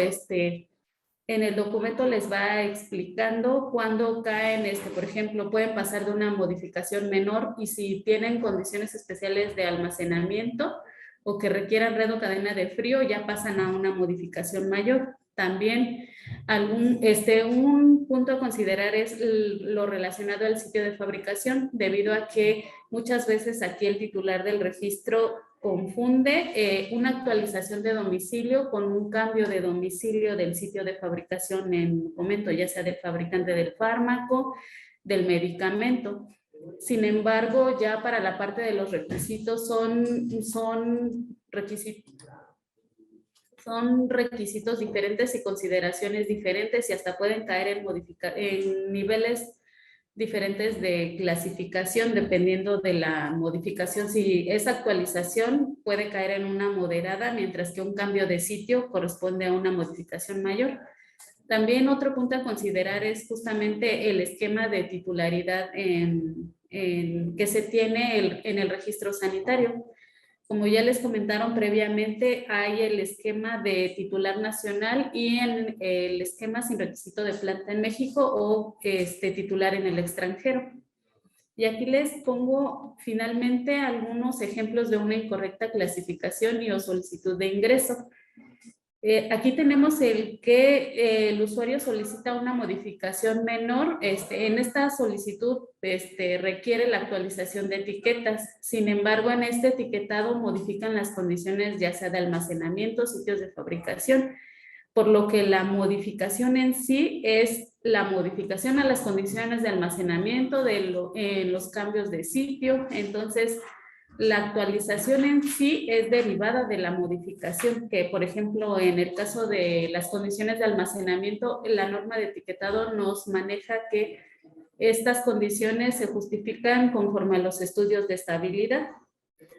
en el documento les va explicando cuándo caen, por ejemplo, pueden pasar de una modificación menor y si tienen condiciones especiales de almacenamiento o que requieran red o cadena de frío, ya pasan a una modificación mayor. También un punto a considerar es lo relacionado al sitio de fabricación, debido a que muchas veces aquí el titular del registro confunde una actualización de domicilio con un cambio de domicilio del sitio de fabricación en momento, ya sea del fabricante del fármaco, del medicamento. Sin embargo, ya para la parte de los requisitos son requisitos diferentes y consideraciones diferentes, y hasta pueden caer en niveles diferentes de clasificación dependiendo de la modificación. Si es actualización, puede caer en una moderada, mientras que un cambio de sitio corresponde a una modificación mayor. También otro punto a considerar es justamente el esquema de titularidad que se tiene en el registro sanitario. Como ya les comentaron previamente, hay el esquema de titular nacional y en el esquema sin requisito de planta en México o titular en el extranjero. Y aquí les pongo finalmente algunos ejemplos de una incorrecta clasificación y o solicitud de ingreso. Aquí tenemos el que el usuario solicita una modificación menor. En esta solicitud requiere la actualización de etiquetas. Sin embargo, en este etiquetado modifican las condiciones ya sea de almacenamiento, sitios de fabricación, por lo que la modificación en sí es la modificación a las condiciones de almacenamiento, en los cambios de sitio. Entonces, la actualización en sí es derivada de la modificación, que por ejemplo en el caso de las condiciones de almacenamiento, la norma de etiquetado nos maneja que estas condiciones se justifican conforme a los estudios de estabilidad.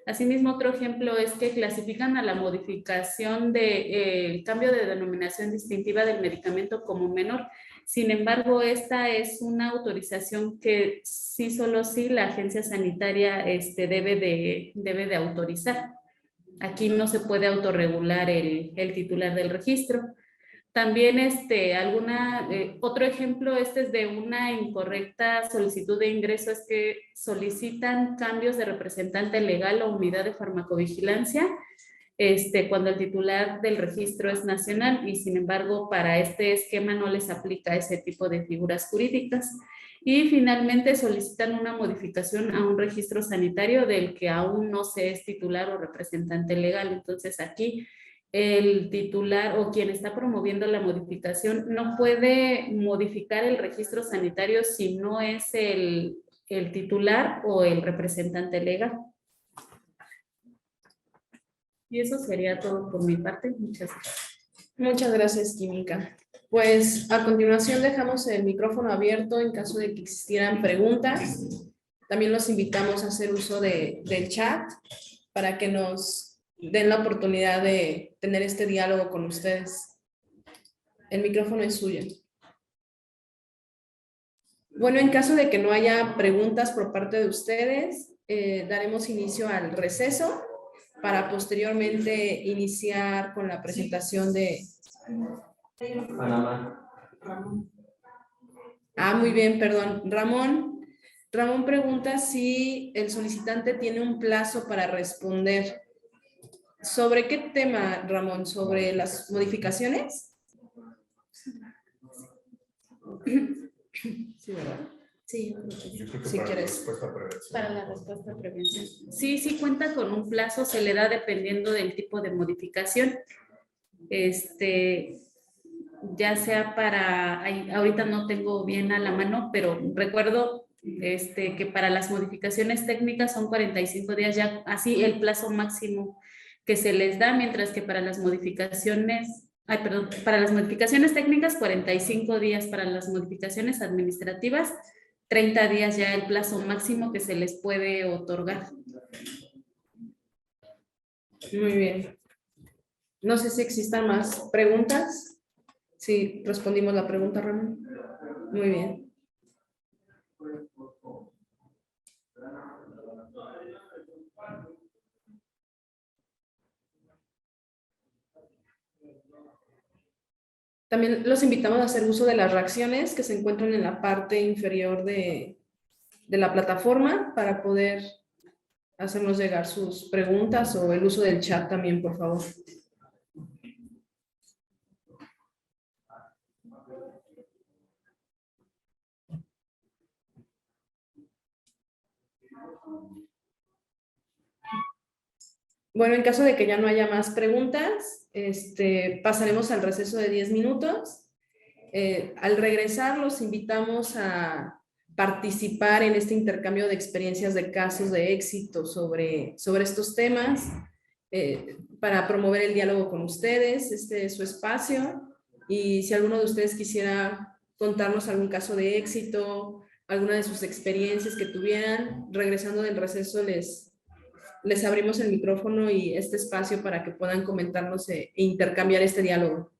Asimismo, otro ejemplo es que clasifican a la modificación del cambio de denominación distintiva del medicamento como menor. Sin embargo, esta es una autorización que sí, solo sí la agencia sanitaria debe de autorizar. Aquí no se puede autorregular el titular del registro. También otro ejemplo es de una incorrecta solicitud de ingreso, es que solicitan cambios de representante legal o unidad de farmacovigilancia cuando el titular del registro es nacional, y sin embargo para este esquema no les aplica ese tipo de figuras jurídicas. Y finalmente solicitan una modificación a un registro sanitario del que aún no se es titular o representante legal. Entonces aquí el titular o quien está promoviendo la modificación no puede modificar el registro sanitario si no es el titular o el representante legal. Y eso sería todo por mi parte. Muchas gracias. Muchas gracias, Química. Pues a continuación dejamos el micrófono abierto en caso de que existieran preguntas. También los invitamos a hacer uso del chat para que nos den la oportunidad de tener este diálogo con ustedes. El micrófono es suyo. Bueno, en caso de que no haya preguntas por parte de ustedes, daremos inicio al receso para posteriormente iniciar con la presentación de... Muy bien, perdón. Ramón pregunta si el solicitante tiene un plazo para responder. ¿Sobre qué tema, Ramón? ¿Sobre las modificaciones? Sí, ¿verdad? Sí, Yo creo que si para la quieres. respuesta a prevención. Para la respuesta a prevención. Sí, sí cuenta con un plazo, se le da dependiendo del tipo de modificación. Ya sea para, ahorita no tengo bien a la mano, pero recuerdo que para las modificaciones técnicas son 45 días ya, así el plazo máximo que se les da, mientras que para las modificaciones, para las modificaciones técnicas 45 días, para las modificaciones administrativas 30 días ya el plazo máximo que se les puede otorgar. Muy bien. No sé si existan más preguntas. Sí, respondimos la pregunta, Ramón. Muy bien. También los invitamos a hacer uso de las reacciones que se encuentran en la parte inferior de la plataforma para poder hacernos llegar sus preguntas o el uso del chat también, por favor. Bueno, en caso de que ya no haya más preguntas, pasaremos al receso de 10 minutos. Al regresar, los invitamos a participar en este intercambio de experiencias de casos de éxito sobre estos temas, para promover el diálogo con ustedes. Este es su espacio, y si alguno de ustedes quisiera contarnos algún caso de éxito, alguna de sus experiencias que tuvieran, regresando del receso les abrimos el micrófono y este espacio para que puedan comentarnos e intercambiar este diálogo.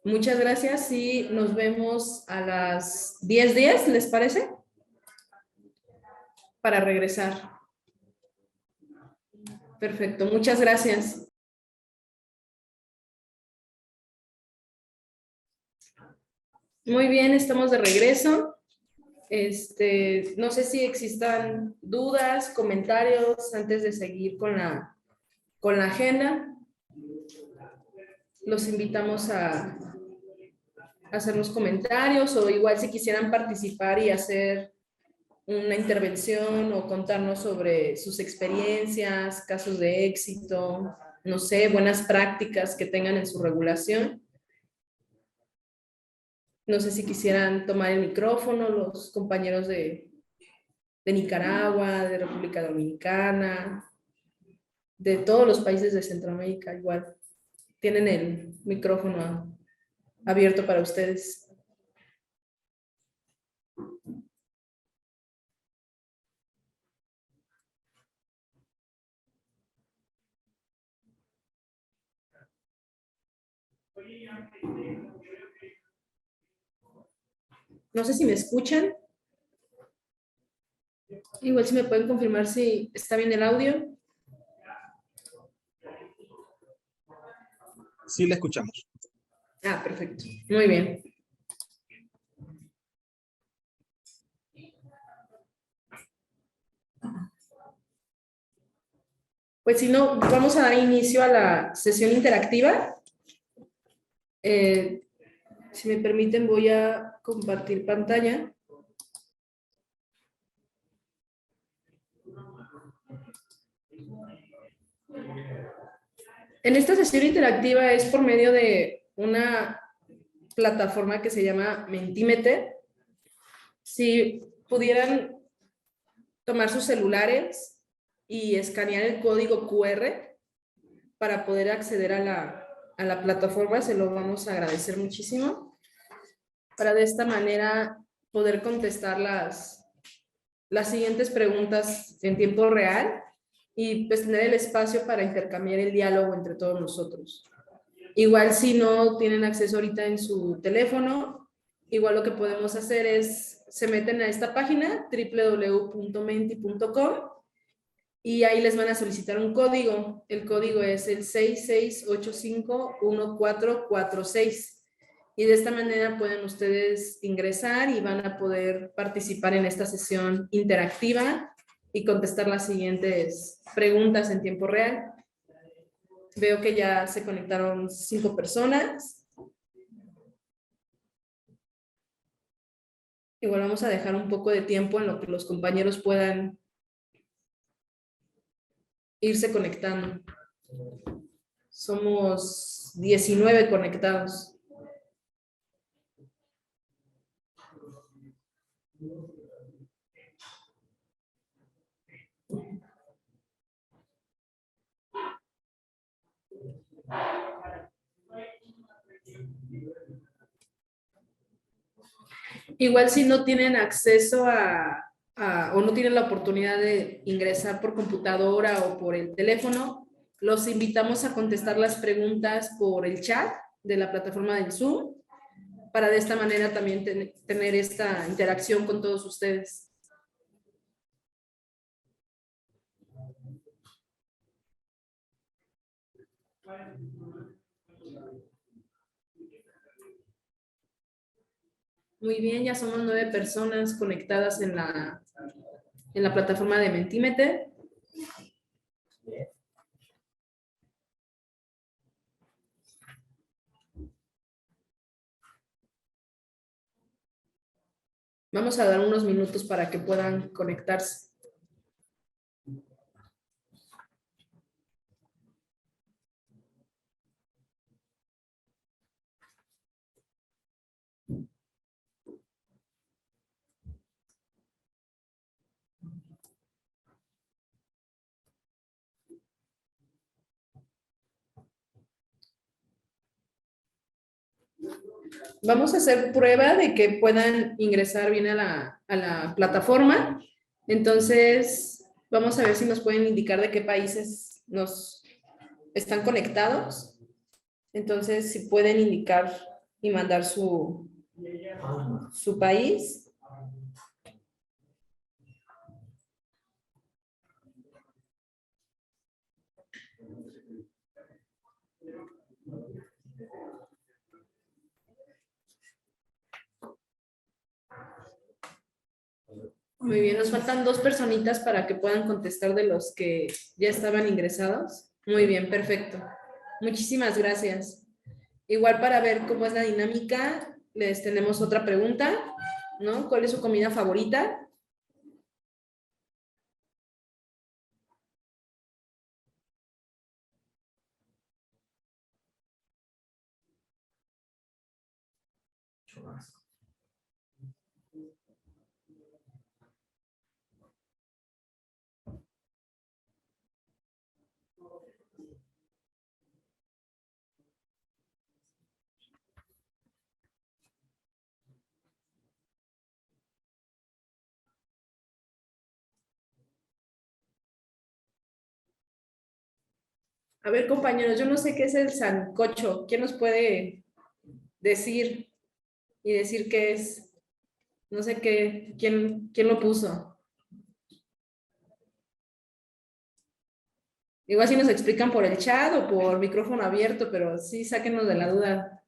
Muchas gracias y nos vemos a las 10:10, ¿les parece? Para regresar. Perfecto, muchas gracias. Muy bien, estamos de regreso. No sé si existan dudas, comentarios antes de seguir con la agenda. Los invitamos a hacer los comentarios, o igual si quisieran participar y hacer una intervención o contarnos sobre sus experiencias, casos de éxito, no sé, buenas prácticas que tengan en su regulación. No sé si quisieran tomar el micrófono los compañeros de Nicaragua, de República Dominicana, de todos los países de Centroamérica, igual. Tienen el micrófono abierto para ustedes. No sé si me escuchan. Igual si me pueden confirmar si está bien el audio. Sí, la escuchamos. Perfecto. Muy bien. Pues si no, vamos a dar inicio a la sesión interactiva. Si me permiten, voy a compartir pantalla. En esta sesión interactiva es por medio de una plataforma que se llama Mentimeter. Si pudieran tomar sus celulares y escanear el código QR para poder acceder a la plataforma, se lo vamos a agradecer muchísimo, para de esta manera poder contestar las siguientes preguntas en tiempo real y pues tener el espacio para intercambiar el diálogo entre todos nosotros. Igual si no tienen acceso ahorita en su teléfono, igual lo que podemos hacer es, se meten a esta página www.menti.com y ahí les van a solicitar un código. El código es el 66851446. Y de esta manera pueden ustedes ingresar y van a poder participar en esta sesión interactiva y contestar las siguientes preguntas en tiempo real. Veo que ya se conectaron 5 personas. Igual vamos a dejar un poco de tiempo en lo que los compañeros puedan irse conectando. Somos 19 conectados. Igual si no tienen acceso o no tienen la oportunidad de ingresar por computadora o por el teléfono, los invitamos a contestar las preguntas por el chat de la plataforma del Zoom, para de esta manera también tener esta interacción con todos ustedes. Muy bien, ya somos 9 personas conectadas en la plataforma de Mentimeter. Vamos a dar unos minutos para que puedan conectarse. Vamos a hacer prueba de que puedan ingresar bien a la plataforma. Entonces, vamos a ver si nos pueden indicar de qué países nos están conectados. Entonces, si pueden indicar y mandar su país. Muy bien, nos faltan 2 personitas para que puedan contestar de los que ya estaban ingresados. Muy bien, perfecto. Muchísimas gracias. Igual para ver cómo es la dinámica, les tenemos otra pregunta, ¿no? ¿Cuál es su comida favorita? A ver, compañeros, yo no sé qué es el sancocho. ¿Quién nos puede decir y decir qué es? No sé quién lo puso. Igual si nos explican por el chat o por micrófono abierto, pero sí, sáquenos de la duda.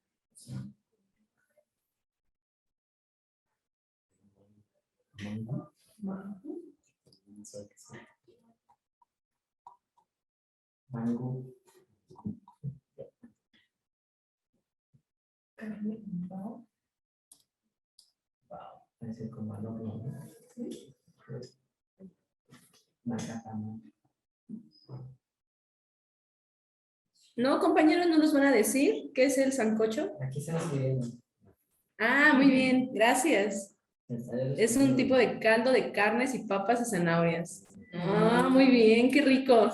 Mango. Ese como No, compañeros, ¿no nos van a decir qué es el sancocho? Aquí se nos viene. Ah, muy bien, gracias. Es un tipo de caldo de carnes y papas y zanahorias. Ah, muy bien, qué rico.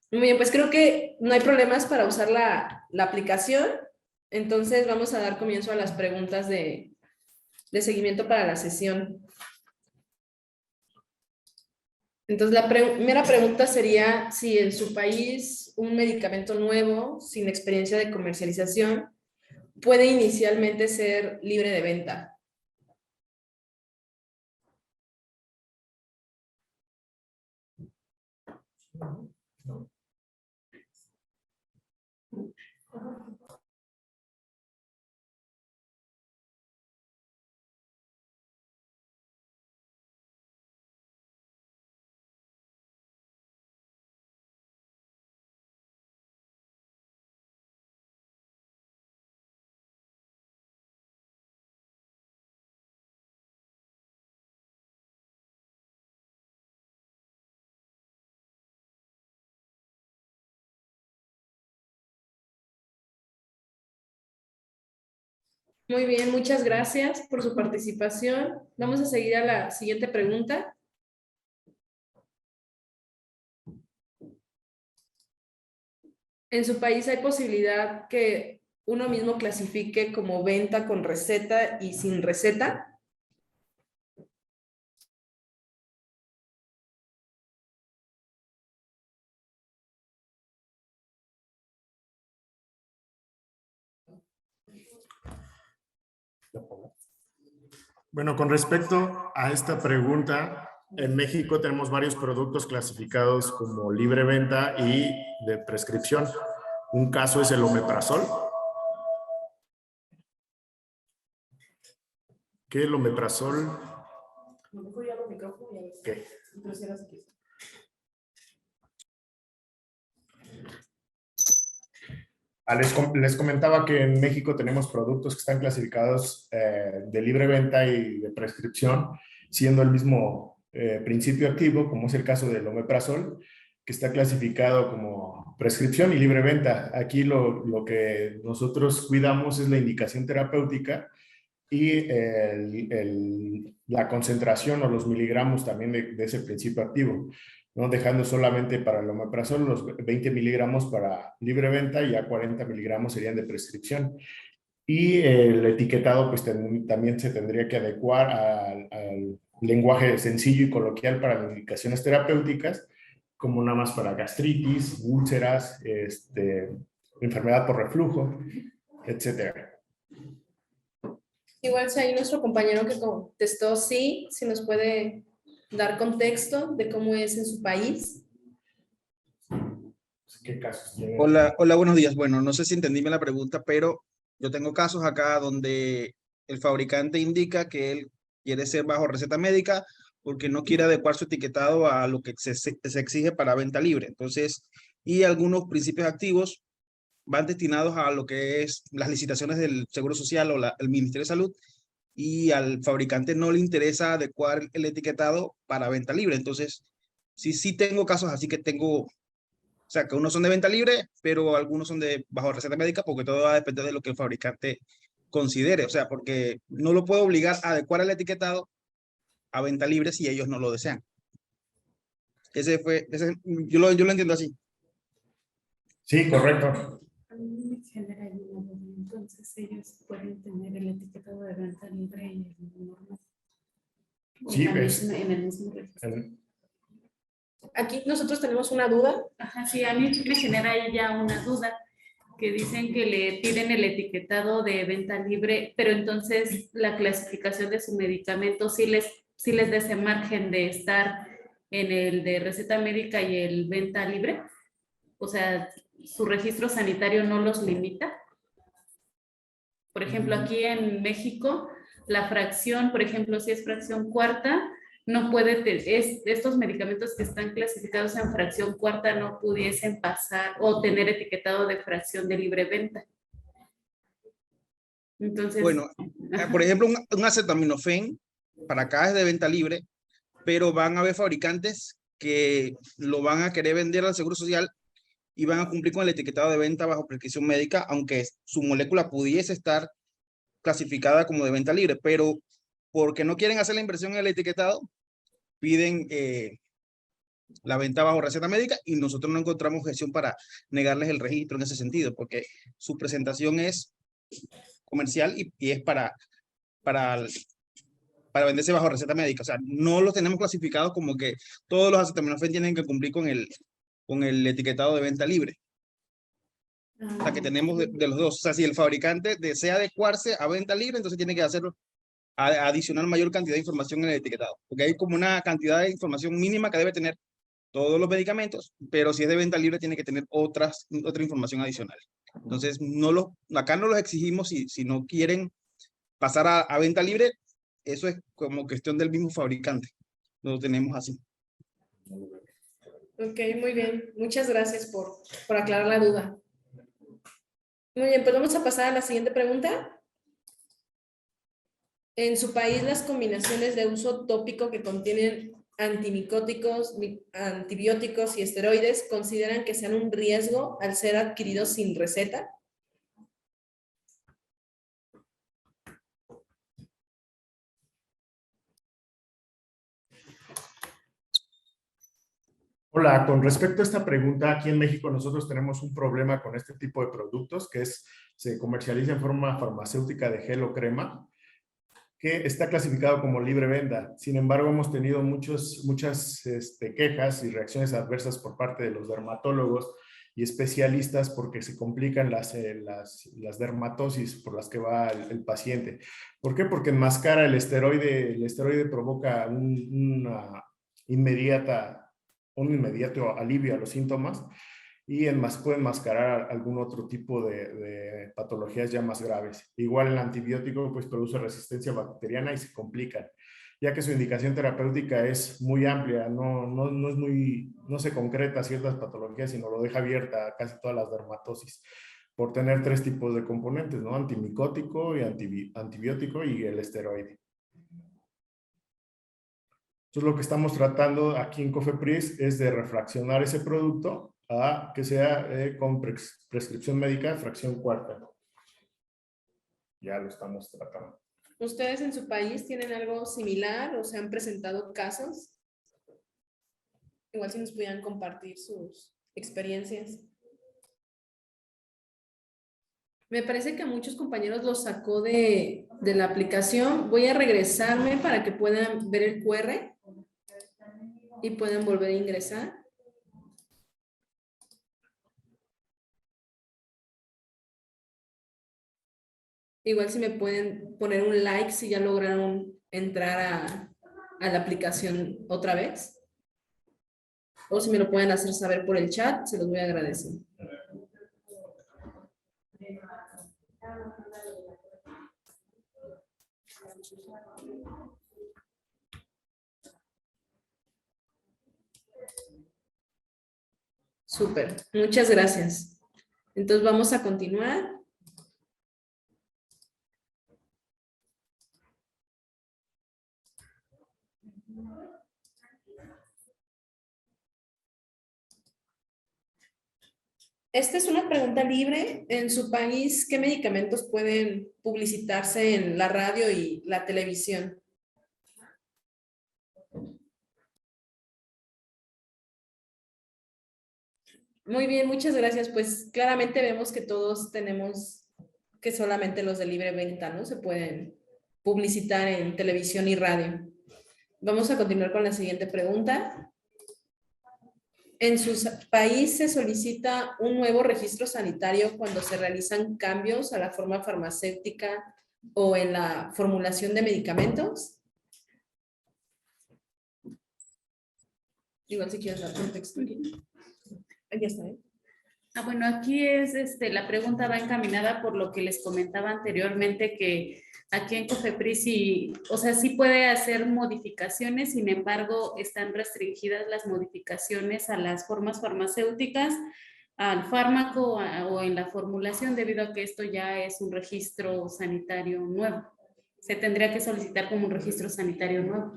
Muy bien, pues creo que no hay problemas para usar la aplicación. Entonces vamos a dar comienzo a las preguntas de seguimiento para la sesión. Entonces la primera pregunta sería si en su país un medicamento nuevo, sin experiencia de comercialización, puede inicialmente ser libre de venta. Muy bien, muchas gracias por su participación. Vamos a seguir a la siguiente pregunta. ¿En su país hay posibilidad que uno mismo clasifique como venta con receta y sin receta? Bueno, con respecto a esta pregunta, en México tenemos varios productos clasificados como libre venta y de prescripción. Un caso es el omeprazol. ¿Qué el omeprazol? ¿Qué? Les comentaba que en México tenemos productos que están clasificados de libre venta y de prescripción, siendo el mismo principio activo, como es el caso del omeprazol, que está clasificado como prescripción y libre venta. Aquí lo que nosotros cuidamos es la indicación terapéutica y la concentración o los miligramos también de ese principio activo, ¿no? Dejando solamente para el omeprazol los 20 miligramos para libre venta y ya 40 miligramos serían de prescripción. Y el etiquetado pues también se tendría que adecuar al lenguaje sencillo y coloquial para las indicaciones terapéuticas, como nada más para gastritis, úlceras, enfermedad por reflujo, etcétera. Igual si hay nuestro compañero que contestó sí, si nos puede dar contexto de cómo es en su país. ¿Qué casos tienen? Hola, buenos días. Bueno, no sé si entendí bien la pregunta, pero yo tengo casos acá donde el fabricante indica que él quiere ser bajo receta médica porque no quiere adecuar su etiquetado a lo que se exige para venta libre. Entonces, y algunos principios activos van destinados a lo que es las licitaciones del Seguro Social o el Ministerio de Salud, y al fabricante no le interesa adecuar el etiquetado para venta libre. Entonces, sí tengo casos así que tengo, o sea, que unos son de venta libre, pero algunos son de bajo receta médica, porque todo va a depender de lo que el fabricante considere. O sea, porque no lo puedo obligar a adecuar el etiquetado a venta libre si ellos no lo desean. Yo lo entiendo así. Sí, correcto. A mí me genera una duda, entonces ellos pueden tener el etiquetado de venta libre y el normal. Sí, En el mismo registro. Aquí nosotros tenemos una duda. Ajá, sí, a mí me genera ahí ya una duda, que dicen que le piden el etiquetado de venta libre, pero entonces la clasificación de su medicamento sí les da ese margen de estar en el de receta médica y el venta libre. O sea, su registro sanitario no los limita. Por ejemplo, aquí en México, la fracción, por ejemplo, si es fracción cuarta, no puede, estos medicamentos que están clasificados en fracción cuarta no pudiesen pasar o tener etiquetado de fracción de libre venta. Entonces, bueno, por ejemplo, un acetaminofén para acá es de venta libre, pero van a haber fabricantes que lo van a querer vender al Seguro Social y van a cumplir con el etiquetado de venta bajo prescripción médica, aunque su molécula pudiese estar clasificada como de venta libre, pero porque no quieren hacer la inversión en el etiquetado, piden la venta bajo receta médica y nosotros no encontramos objeción para negarles el registro en ese sentido, porque su presentación es comercial y es para, para venderse bajo receta médica. O sea, no los tenemos clasificados como que todos los acetaminofén tienen que cumplir con el etiquetado de venta libre. O sea, que tenemos de los dos. O sea, si el fabricante desea adecuarse a venta libre, entonces tiene que hacerlo adicionar mayor cantidad de información en el etiquetado. Porque hay como una cantidad de información mínima que debe tener todos los medicamentos, pero si es de venta libre tiene que tener otra información adicional. Entonces, acá no los exigimos si no quieren pasar a venta libre, eso es como cuestión del mismo fabricante. Lo tenemos así. Ok, muy bien. Muchas gracias por aclarar la duda. Muy bien, pues vamos a pasar a la siguiente pregunta. En su país, las combinaciones de uso tópico que contienen antimicóticos, antibióticos y esteroides consideran que sean un riesgo al ser adquiridos sin receta. Hola, con respecto a esta pregunta, aquí en México nosotros tenemos un problema con este tipo de productos que se comercializa en forma farmacéutica de gel o crema, que está clasificado como libre venta. Sin embargo, hemos tenido muchas quejas y reacciones adversas por parte de los dermatólogos y especialistas porque se complican las dermatosis por las que va el paciente. ¿Por qué? Porque enmascara el esteroide. El esteroide provoca un inmediato alivio a los síntomas y puede enmascarar algún otro tipo de patologías ya más graves. Igual el antibiótico pues produce resistencia bacteriana y se complican, ya que su indicación terapéutica es muy amplia, no se concreta ciertas patologías, sino lo deja abierta a casi todas las dermatosis, por tener 3 tipos de componentes, ¿no? Antimicótico y antibiótico y el esteroide. Entonces, lo que estamos tratando aquí en Cofepris es de refraccionar ese producto a que sea con prescripción médica, fracción cuarta. Ya lo estamos tratando. ¿Ustedes en su país tienen algo similar o se han presentado casos? Igual si nos pudieran compartir sus experiencias. Me parece que a muchos compañeros los sacó de la aplicación. Voy a regresarme para que puedan ver el QR y puedan volver a ingresar. Igual si me pueden poner un like si ya lograron entrar a la aplicación otra vez. O si me lo pueden hacer saber por el chat, se los voy a agradecer. Súper, muchas gracias. Entonces vamos a continuar. Esta es una pregunta libre. En su país, ¿qué medicamentos pueden publicitarse en la radio y la televisión? Muy bien, muchas gracias. Pues claramente vemos que todos tenemos que solamente los de libre venta, ¿no? Se pueden publicitar en televisión y radio. Vamos a continuar con la siguiente pregunta. En su país se solicita un nuevo registro sanitario cuando se realizan cambios a la forma farmacéutica o en la formulación de medicamentos. Igual si quieres dar contexto. Ahí está, ¿eh? Bueno, aquí es la pregunta va encaminada por lo que les comentaba anteriormente, que aquí en Cofepris sí puede hacer modificaciones, sin embargo, están restringidas las modificaciones a las formas farmacéuticas, al fármaco o en la formulación, debido a que esto ya es un registro sanitario nuevo. Se tendría que solicitar como un registro sanitario nuevo.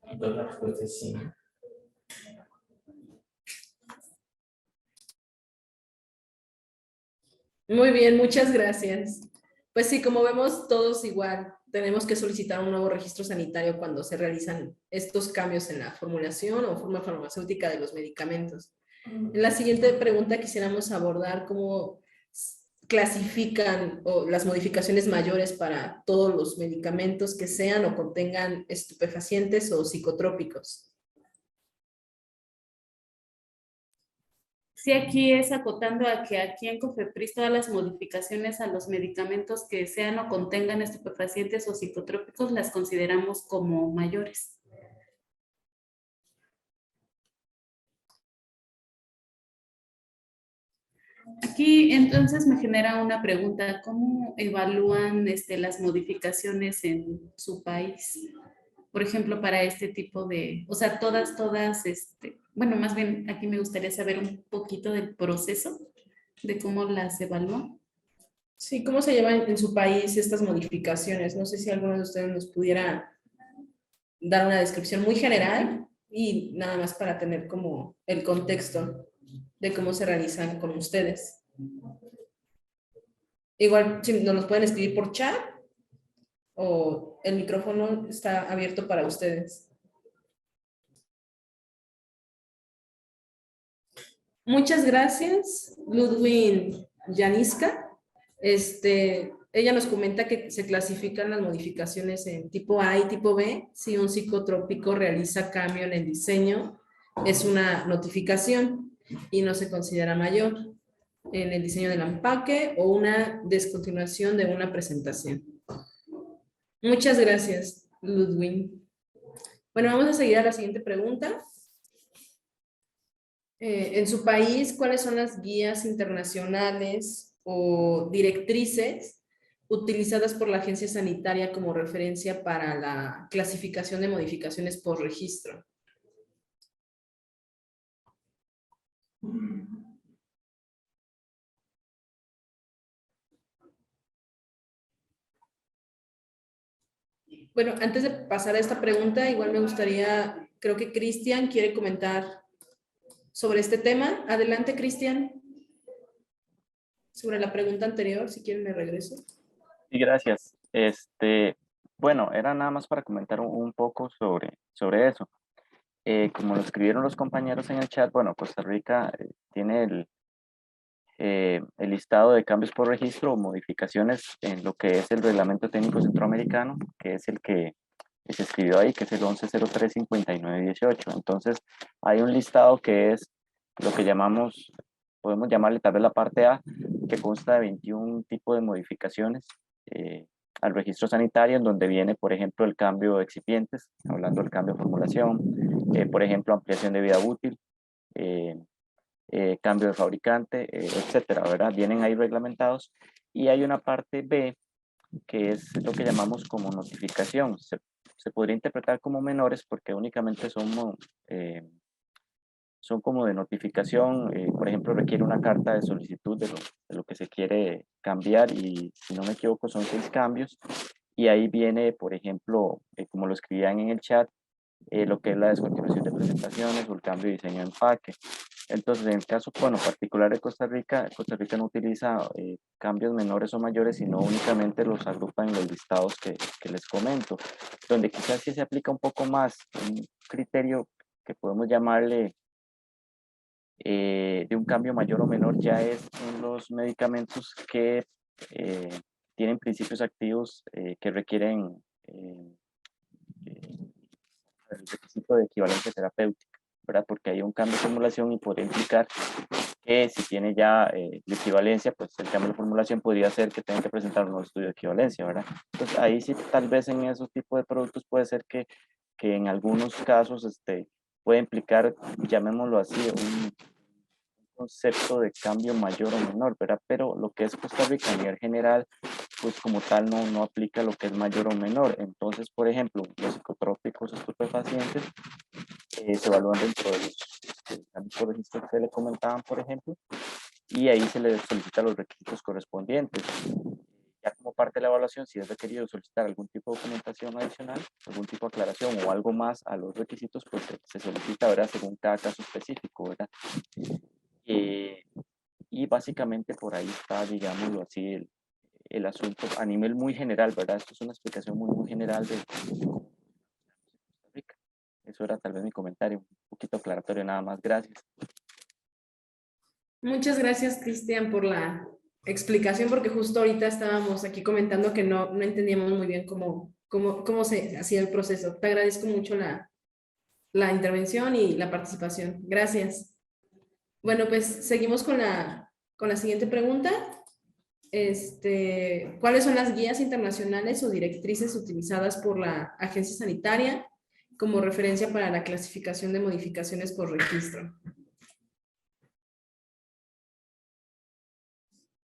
Entonces la respuesta es sí. Muy bien, muchas gracias. Pues sí, como vemos todos igual, tenemos que solicitar un nuevo registro sanitario cuando se realizan estos cambios en la formulación o forma farmacéutica de los medicamentos. En la siguiente pregunta quisiéramos abordar cómo clasifican las modificaciones mayores para todos los medicamentos que sean o contengan estupefacientes o psicotrópicos. Sí, aquí es acotando a que aquí en COFEPRIS todas las modificaciones a los medicamentos que sean o contengan estupefacientes o psicotrópicos las consideramos como mayores. Aquí entonces me genera una pregunta, ¿cómo evalúan las modificaciones en su país? Por ejemplo, para este tipo de, o sea, todas, bueno, más bien aquí me gustaría saber un poquito del proceso de cómo las evalúan. Sí, ¿cómo se llevan en su país estas modificaciones? No sé si alguno de ustedes nos pudiera dar una descripción muy general y nada más para tener como el contexto de cómo se realizan con ustedes. Igual, si nos los pueden escribir por chat o el micrófono está abierto para ustedes. Muchas gracias, Ludwig Janiska. Ella nos comenta que se clasifican las modificaciones en tipo A y tipo B. Si un psicotrópico realiza cambio en el diseño, es una notificación y no se considera mayor en el diseño del empaque o una descontinuación de una presentación. Muchas gracias, Ludwig. Bueno, vamos a seguir a la siguiente pregunta. En su país, ¿cuáles son las guías internacionales o directrices utilizadas por la agencia sanitaria como referencia para la clasificación de modificaciones por registro? Bueno, antes de pasar a esta pregunta, igual me gustaría, creo que Cristian quiere comentar sobre este tema. Adelante, Cristian. Sobre la pregunta anterior, si quieren me regreso. Sí, gracias. Bueno, era nada más para comentar un poco sobre eso. Como lo escribieron los compañeros en el chat, bueno, Costa Rica tiene el listado de cambios por registro o modificaciones en lo que es el Reglamento Técnico Centroamericano, que es el que se escribió ahí, que es el 1103-5918. Entonces, hay un listado que es lo que llamamos, podemos llamarle tal vez la parte A, que consta de 21 tipos de modificaciones al registro sanitario, en donde viene, por ejemplo, el cambio de excipientes, hablando del cambio de formulación, por ejemplo, ampliación de vida útil, cambio de fabricante, etcétera, ¿verdad? Vienen ahí reglamentados. Y hay una parte B, que es lo que llamamos como notificación. Se podría interpretar como menores porque únicamente son como de notificación. Por ejemplo, requiere una carta de solicitud de lo que se quiere cambiar y, si no me equivoco, son 6 cambios. Y ahí viene, por ejemplo, como lo escribían en el chat, lo que es la descontinuación de presentaciones o el cambio de diseño de empaque. Entonces, en el caso, bueno, particular de Costa Rica no utiliza cambios menores o mayores, sino únicamente los agrupa en los listados que les comento, donde quizás sí se aplica un poco más un criterio que podemos llamarle de un cambio mayor o menor, ya es en los medicamentos que tienen principios activos que requieren el requisito de equivalencia terapéutica, ¿verdad? Porque hay un cambio de formulación y podría implicar que si tiene ya la equivalencia, pues el cambio de formulación podría ser que tenga que presentar un nuevo estudio de equivalencia, ¿verdad? Entonces ahí sí, tal vez en esos tipos de productos puede ser que en algunos casos puede implicar, llamémoslo así, un concepto de cambio mayor o menor, ¿verdad? Pero lo que es Costa Rica a nivel general, pues como tal no aplica lo que es mayor o menor. Entonces, por ejemplo, los psicotrópicos estupefacientes se evalúan dentro de los cambios por registro que le comentaban, por ejemplo, y ahí se le solicita los requisitos correspondientes. Ya como parte de la evaluación, si es requerido solicitar algún tipo de documentación adicional, algún tipo de aclaración o algo más a los requisitos, pues se solicita, ¿verdad? Según cada caso específico, ¿verdad? Y básicamente por ahí está, digámoslo así, el asunto a nivel muy general, ¿verdad? Esto es una explicación muy general de cómo Costa Rica. Eso era tal vez mi comentario, un poquito aclaratorio nada más. Gracias. Muchas gracias, Cristian, por la explicación, porque justo ahorita estábamos aquí comentando que no entendíamos muy bien cómo se hacía el proceso. Te agradezco mucho la intervención y la participación. Gracias. Bueno, pues seguimos con la siguiente pregunta. ¿Cuáles son las guías internacionales o directrices utilizadas por la agencia sanitaria como referencia para la clasificación de modificaciones por registro?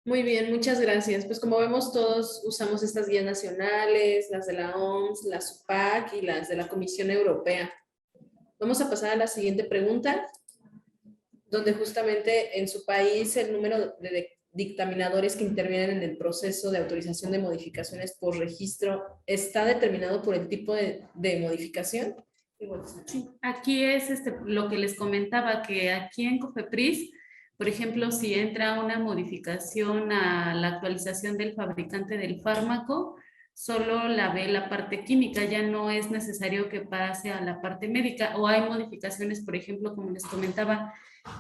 Muy bien, muchas gracias. Pues como vemos, todos usamos estas guías nacionales, las de la OMS, la SUPAC y las de la Comisión Europea. Vamos a pasar a la siguiente pregunta, donde justamente en su país el número de dictaminadores que intervienen en el proceso de autorización de modificaciones por registro está determinado por el tipo de modificación. Sí, aquí es lo que les comentaba, que aquí en COFEPRIS, por ejemplo, si entra una modificación a la actualización del fabricante del fármaco, solo la ve la parte química, ya no es necesario que pase a la parte médica, o hay modificaciones, por ejemplo, como les comentaba,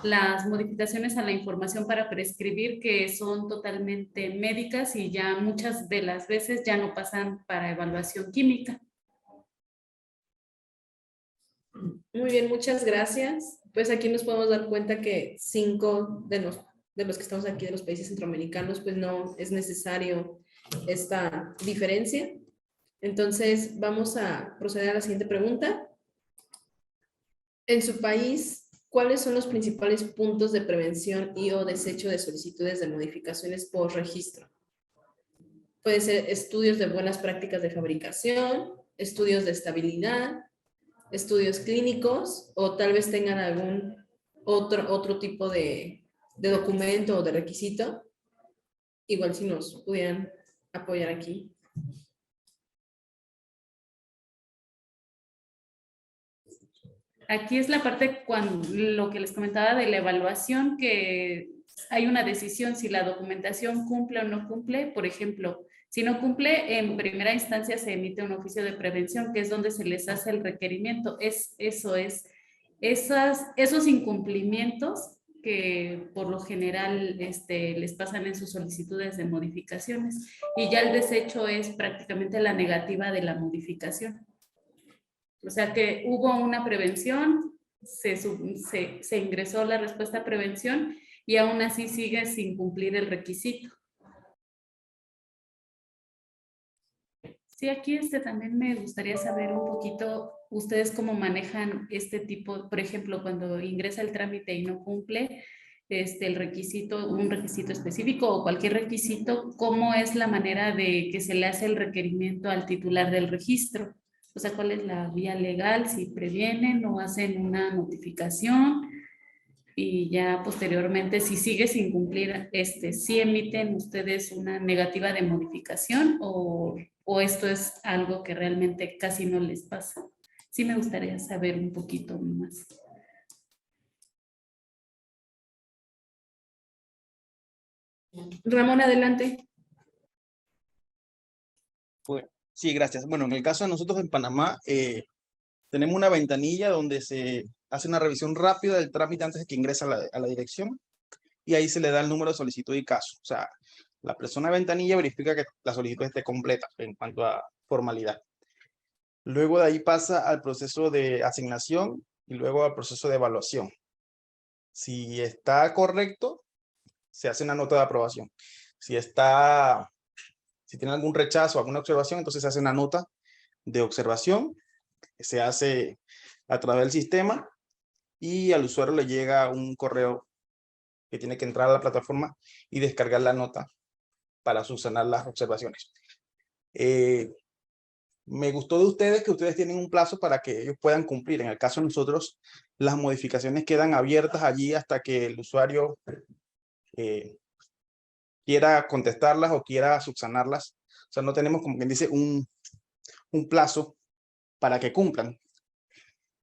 las modificaciones a la información para prescribir que son totalmente médicas y ya muchas de las veces ya no pasan para evaluación química. Muy bien, muchas gracias. Pues aquí nos podemos dar cuenta que 5 de los que estamos aquí de los países centroamericanos, pues no es necesario esta diferencia. Entonces, vamos a proceder a la siguiente pregunta. En su país, ¿cuáles son los principales puntos de prevención y o desecho de solicitudes de modificaciones por registro? Puede ser estudios de buenas prácticas de fabricación, estudios de estabilidad, estudios clínicos, o tal vez tengan algún otro tipo de documento o de requisito. Igual si nos pudieran apoyar aquí. Aquí es la parte lo que les comentaba de la evaluación, que hay una decisión si la documentación cumple o no cumple. Por ejemplo, si no cumple, en primera instancia se emite un oficio de prevención, que es donde se les hace el requerimiento. Esos incumplimientos que por lo general les pasan en sus solicitudes de modificaciones. Y ya el desecho es prácticamente la negativa de la modificación. O sea que hubo una prevención, se ingresó la respuesta a prevención y aún así sigue sin cumplir el requisito. Sí, aquí también me gustaría saber un poquito ustedes cómo manejan este tipo, por ejemplo, cuando ingresa el trámite y no cumple el requisito, un requisito específico o cualquier requisito, ¿cómo es la manera de que se le hace el requerimiento al titular del registro? O sea, ¿cuál es la vía legal? Si previenen o hacen una notificación y ya posteriormente, si sigue sin cumplir, ¿sí emiten ustedes una negativa de modificación o esto es algo que realmente casi no les pasa? Sí me gustaría saber un poquito más. Ramón, adelante. Sí, gracias. Bueno, en el caso de nosotros en Panamá, tenemos una ventanilla donde se hace una revisión rápida del trámite antes de que ingrese a la dirección y ahí se le da el número de solicitud y caso. O sea, la persona de ventanilla verifica que la solicitud esté completa en cuanto a formalidad. Luego de ahí pasa al proceso de asignación y luego al proceso de evaluación. Si está correcto, se hace una nota de aprobación. Si tiene algún rechazo, alguna observación, entonces se hace una nota de observación, que se hace a través del sistema y al usuario le llega un correo que tiene que entrar a la plataforma y descargar la nota para subsanar las observaciones. Me gustó de ustedes que ustedes tienen un plazo para que ellos puedan cumplir. En el caso de nosotros, las modificaciones quedan abiertas allí hasta que el usuario quiera contestarlas o quiera subsanarlas. O sea, no tenemos, como quien dice, un plazo para que cumplan.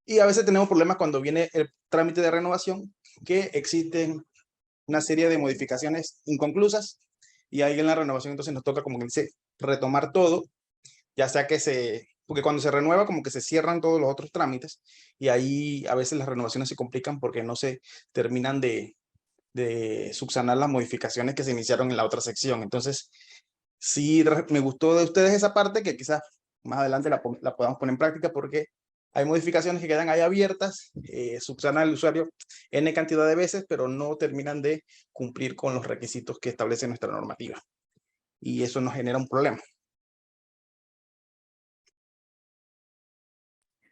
Y a veces tenemos problemas cuando viene el trámite de renovación, que existen una serie de modificaciones inconclusas y ahí en la renovación entonces nos toca como que dice retomar todo, ya sea que porque cuando se renueva como que se cierran todos los otros trámites y ahí a veces las renovaciones se complican porque no se terminan de subsanar las modificaciones que se iniciaron en la otra sección. Entonces, sí, me gustó de ustedes esa parte que quizás más adelante la podamos poner en práctica porque hay modificaciones que quedan ahí abiertas, subsana al usuario N cantidad de veces, pero no terminan de cumplir con los requisitos que establece nuestra normativa. Y eso nos genera un problema.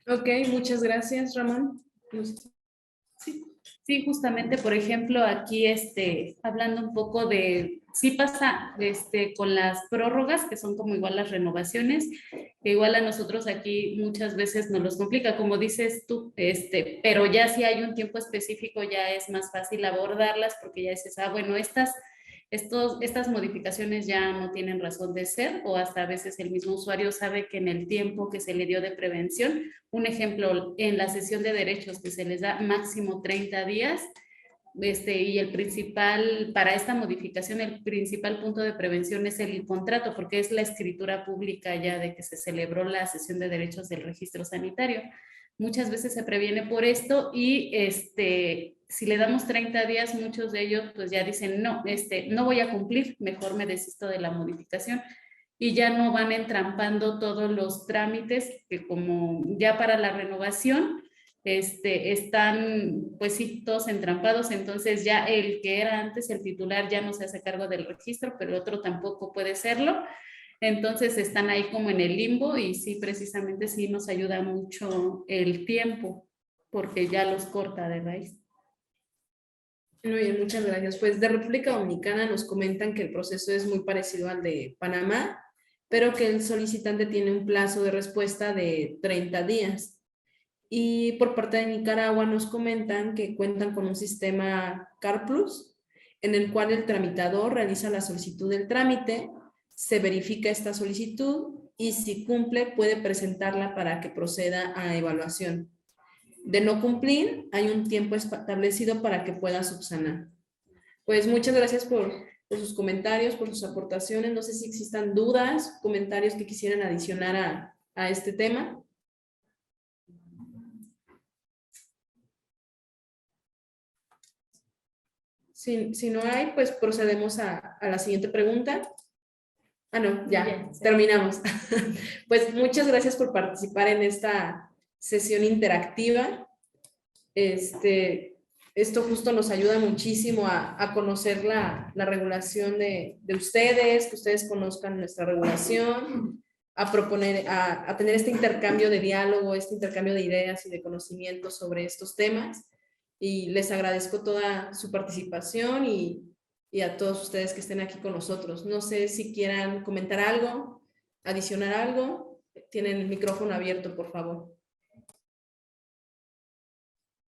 Ok, muchas gracias, Ramón. Sí, justamente, por ejemplo, aquí hablando un poco de, sí pasa con las prórrogas, que son como igual las renovaciones, que igual a nosotros aquí muchas veces nos los complica, como dices tú, pero ya si hay un tiempo específico ya es más fácil abordarlas porque ya dices, bueno, estas modificaciones ya no tienen razón de ser, o hasta a veces el mismo usuario sabe que en el tiempo que se le dio de prevención, un ejemplo, en la sesión de derechos que se les da máximo 30 días, y el principal, para esta modificación, el principal punto de prevención es el contrato, porque es la escritura pública ya de que se celebró la sesión de derechos del registro sanitario. Muchas veces se previene por esto y si le damos 30 días, muchos de ellos pues ya dicen, no, no voy a cumplir, mejor me desisto de la modificación y ya no van entrampando todos los trámites que como ya para la renovación están pues sí todos entrampados, entonces ya el que era antes el titular ya no se hace cargo del registro, pero el otro tampoco puede serlo. Entonces están ahí como en el limbo y sí, precisamente sí nos ayuda mucho el tiempo porque ya los corta de raíz. Muy bien, muchas gracias. Pues de República Dominicana nos comentan que el proceso es muy parecido al de Panamá, pero que el solicitante tiene un plazo de respuesta de 30 días. Y por parte de Nicaragua nos comentan que cuentan con un sistema CarPlus, en el cual el tramitador realiza la solicitud del trámite, se verifica esta solicitud y si cumple puede presentarla para que proceda a evaluación. De no cumplir, hay un tiempo establecido para que pueda subsanar. Pues muchas gracias por sus comentarios, por sus aportaciones. No sé si existan dudas, comentarios que quisieran adicionar a este tema. Si no hay, pues procedemos a la siguiente pregunta. No, ya, terminamos. Pues muchas gracias por participar en esta sesión interactiva. Esto justo nos ayuda muchísimo a conocer la regulación de ustedes, que ustedes conozcan nuestra regulación, a proponer, a tener este intercambio de diálogo, este intercambio de ideas y de conocimiento sobre estos temas. Y les agradezco toda su participación y a todos ustedes que estén aquí con nosotros. No sé si quieran comentar algo, adicionar algo. Tienen el micrófono abierto, por favor.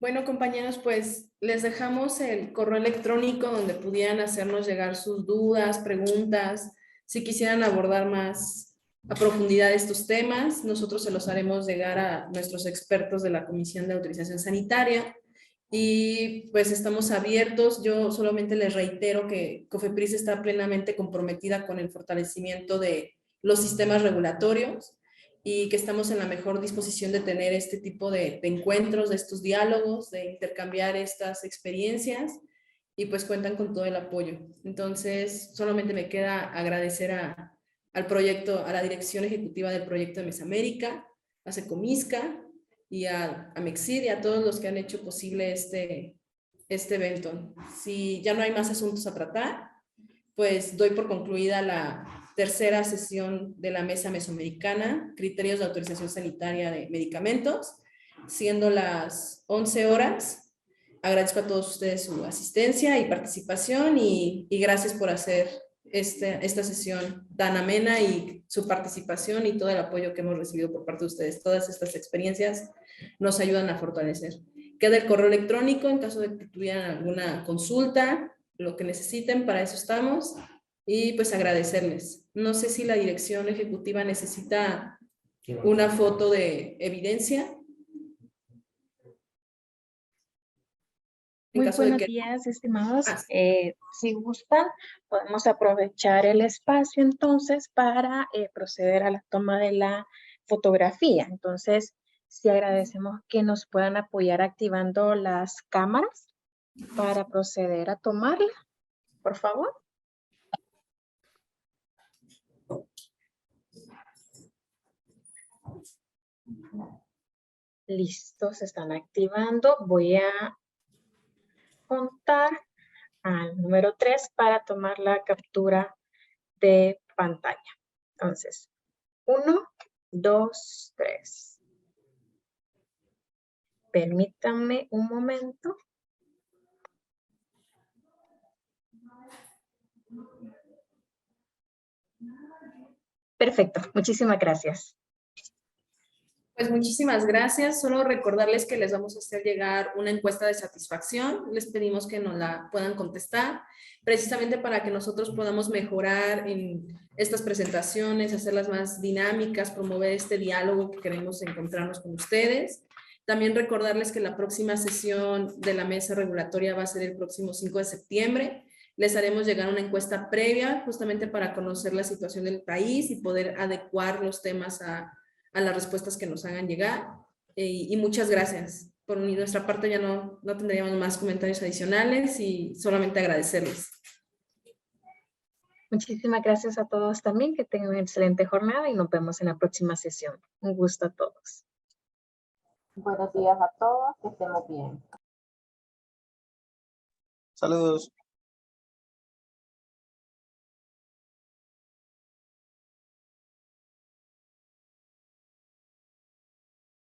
Bueno, compañeros, pues les dejamos el correo electrónico donde pudieran hacernos llegar sus dudas, preguntas. Si quisieran abordar más a profundidad estos temas, nosotros se los haremos llegar a nuestros expertos de la Comisión de Autorización Sanitaria. Y pues estamos abiertos. Yo solamente les reitero que COFEPRIS está plenamente comprometida con el fortalecimiento de los sistemas regulatorios y que estamos en la mejor disposición de tener este tipo de encuentros, de estos diálogos, de intercambiar estas experiencias y pues cuentan con todo el apoyo. Entonces, solamente me queda agradecer al proyecto, a la dirección ejecutiva del proyecto de Mesamérica, a Secomisca, y a Mexid y a todos los que han hecho posible este evento. Si ya no hay más asuntos a tratar, pues doy por concluida la tercera sesión de la Mesa Mesoamericana, Criterios de Autorización Sanitaria de Medicamentos, siendo las 11 horas. Agradezco a todos ustedes su asistencia y participación y gracias por hacer esta sesión tan amena y su participación y todo el apoyo que hemos recibido por parte de ustedes. Todas estas experiencias nos ayudan a fortalecer. Queda el correo electrónico en caso de que tuvieran alguna consulta, lo que necesiten, para eso estamos. Y pues agradecerles. No sé si la dirección ejecutiva necesita una foto de evidencia. En Muy caso de buenos que... días, estimados. Ah, Si gustan, podemos aprovechar el espacio entonces para proceder a la toma de la fotografía. Entonces, sí agradecemos que nos puedan apoyar activando las cámaras para proceder a tomarla, por favor. Listo, se están activando. Voy a contar al número 3 para tomar la captura de pantalla. Entonces, 1, 2, 3. Permítanme un momento. Perfecto, muchísimas gracias. Pues muchísimas gracias. Solo recordarles que les vamos a hacer llegar una encuesta de satisfacción. Les pedimos que nos la puedan contestar, precisamente para que nosotros podamos mejorar en estas presentaciones, hacerlas más dinámicas, promover este diálogo que queremos encontrarnos con ustedes. También recordarles que la próxima sesión de la mesa regulatoria va a ser el próximo 5 de septiembre. Les haremos llegar una encuesta previa justamente para conocer la situación del país y poder adecuar los temas a las respuestas que nos hagan llegar. Y muchas gracias. Por nuestra parte ya no tendríamos más comentarios adicionales y solamente agradecerles. Muchísimas gracias a todos también. Que tengan una excelente jornada y nos vemos en la próxima sesión. Un gusto a todos. Buenos días a todos, que estemos bien. Saludos.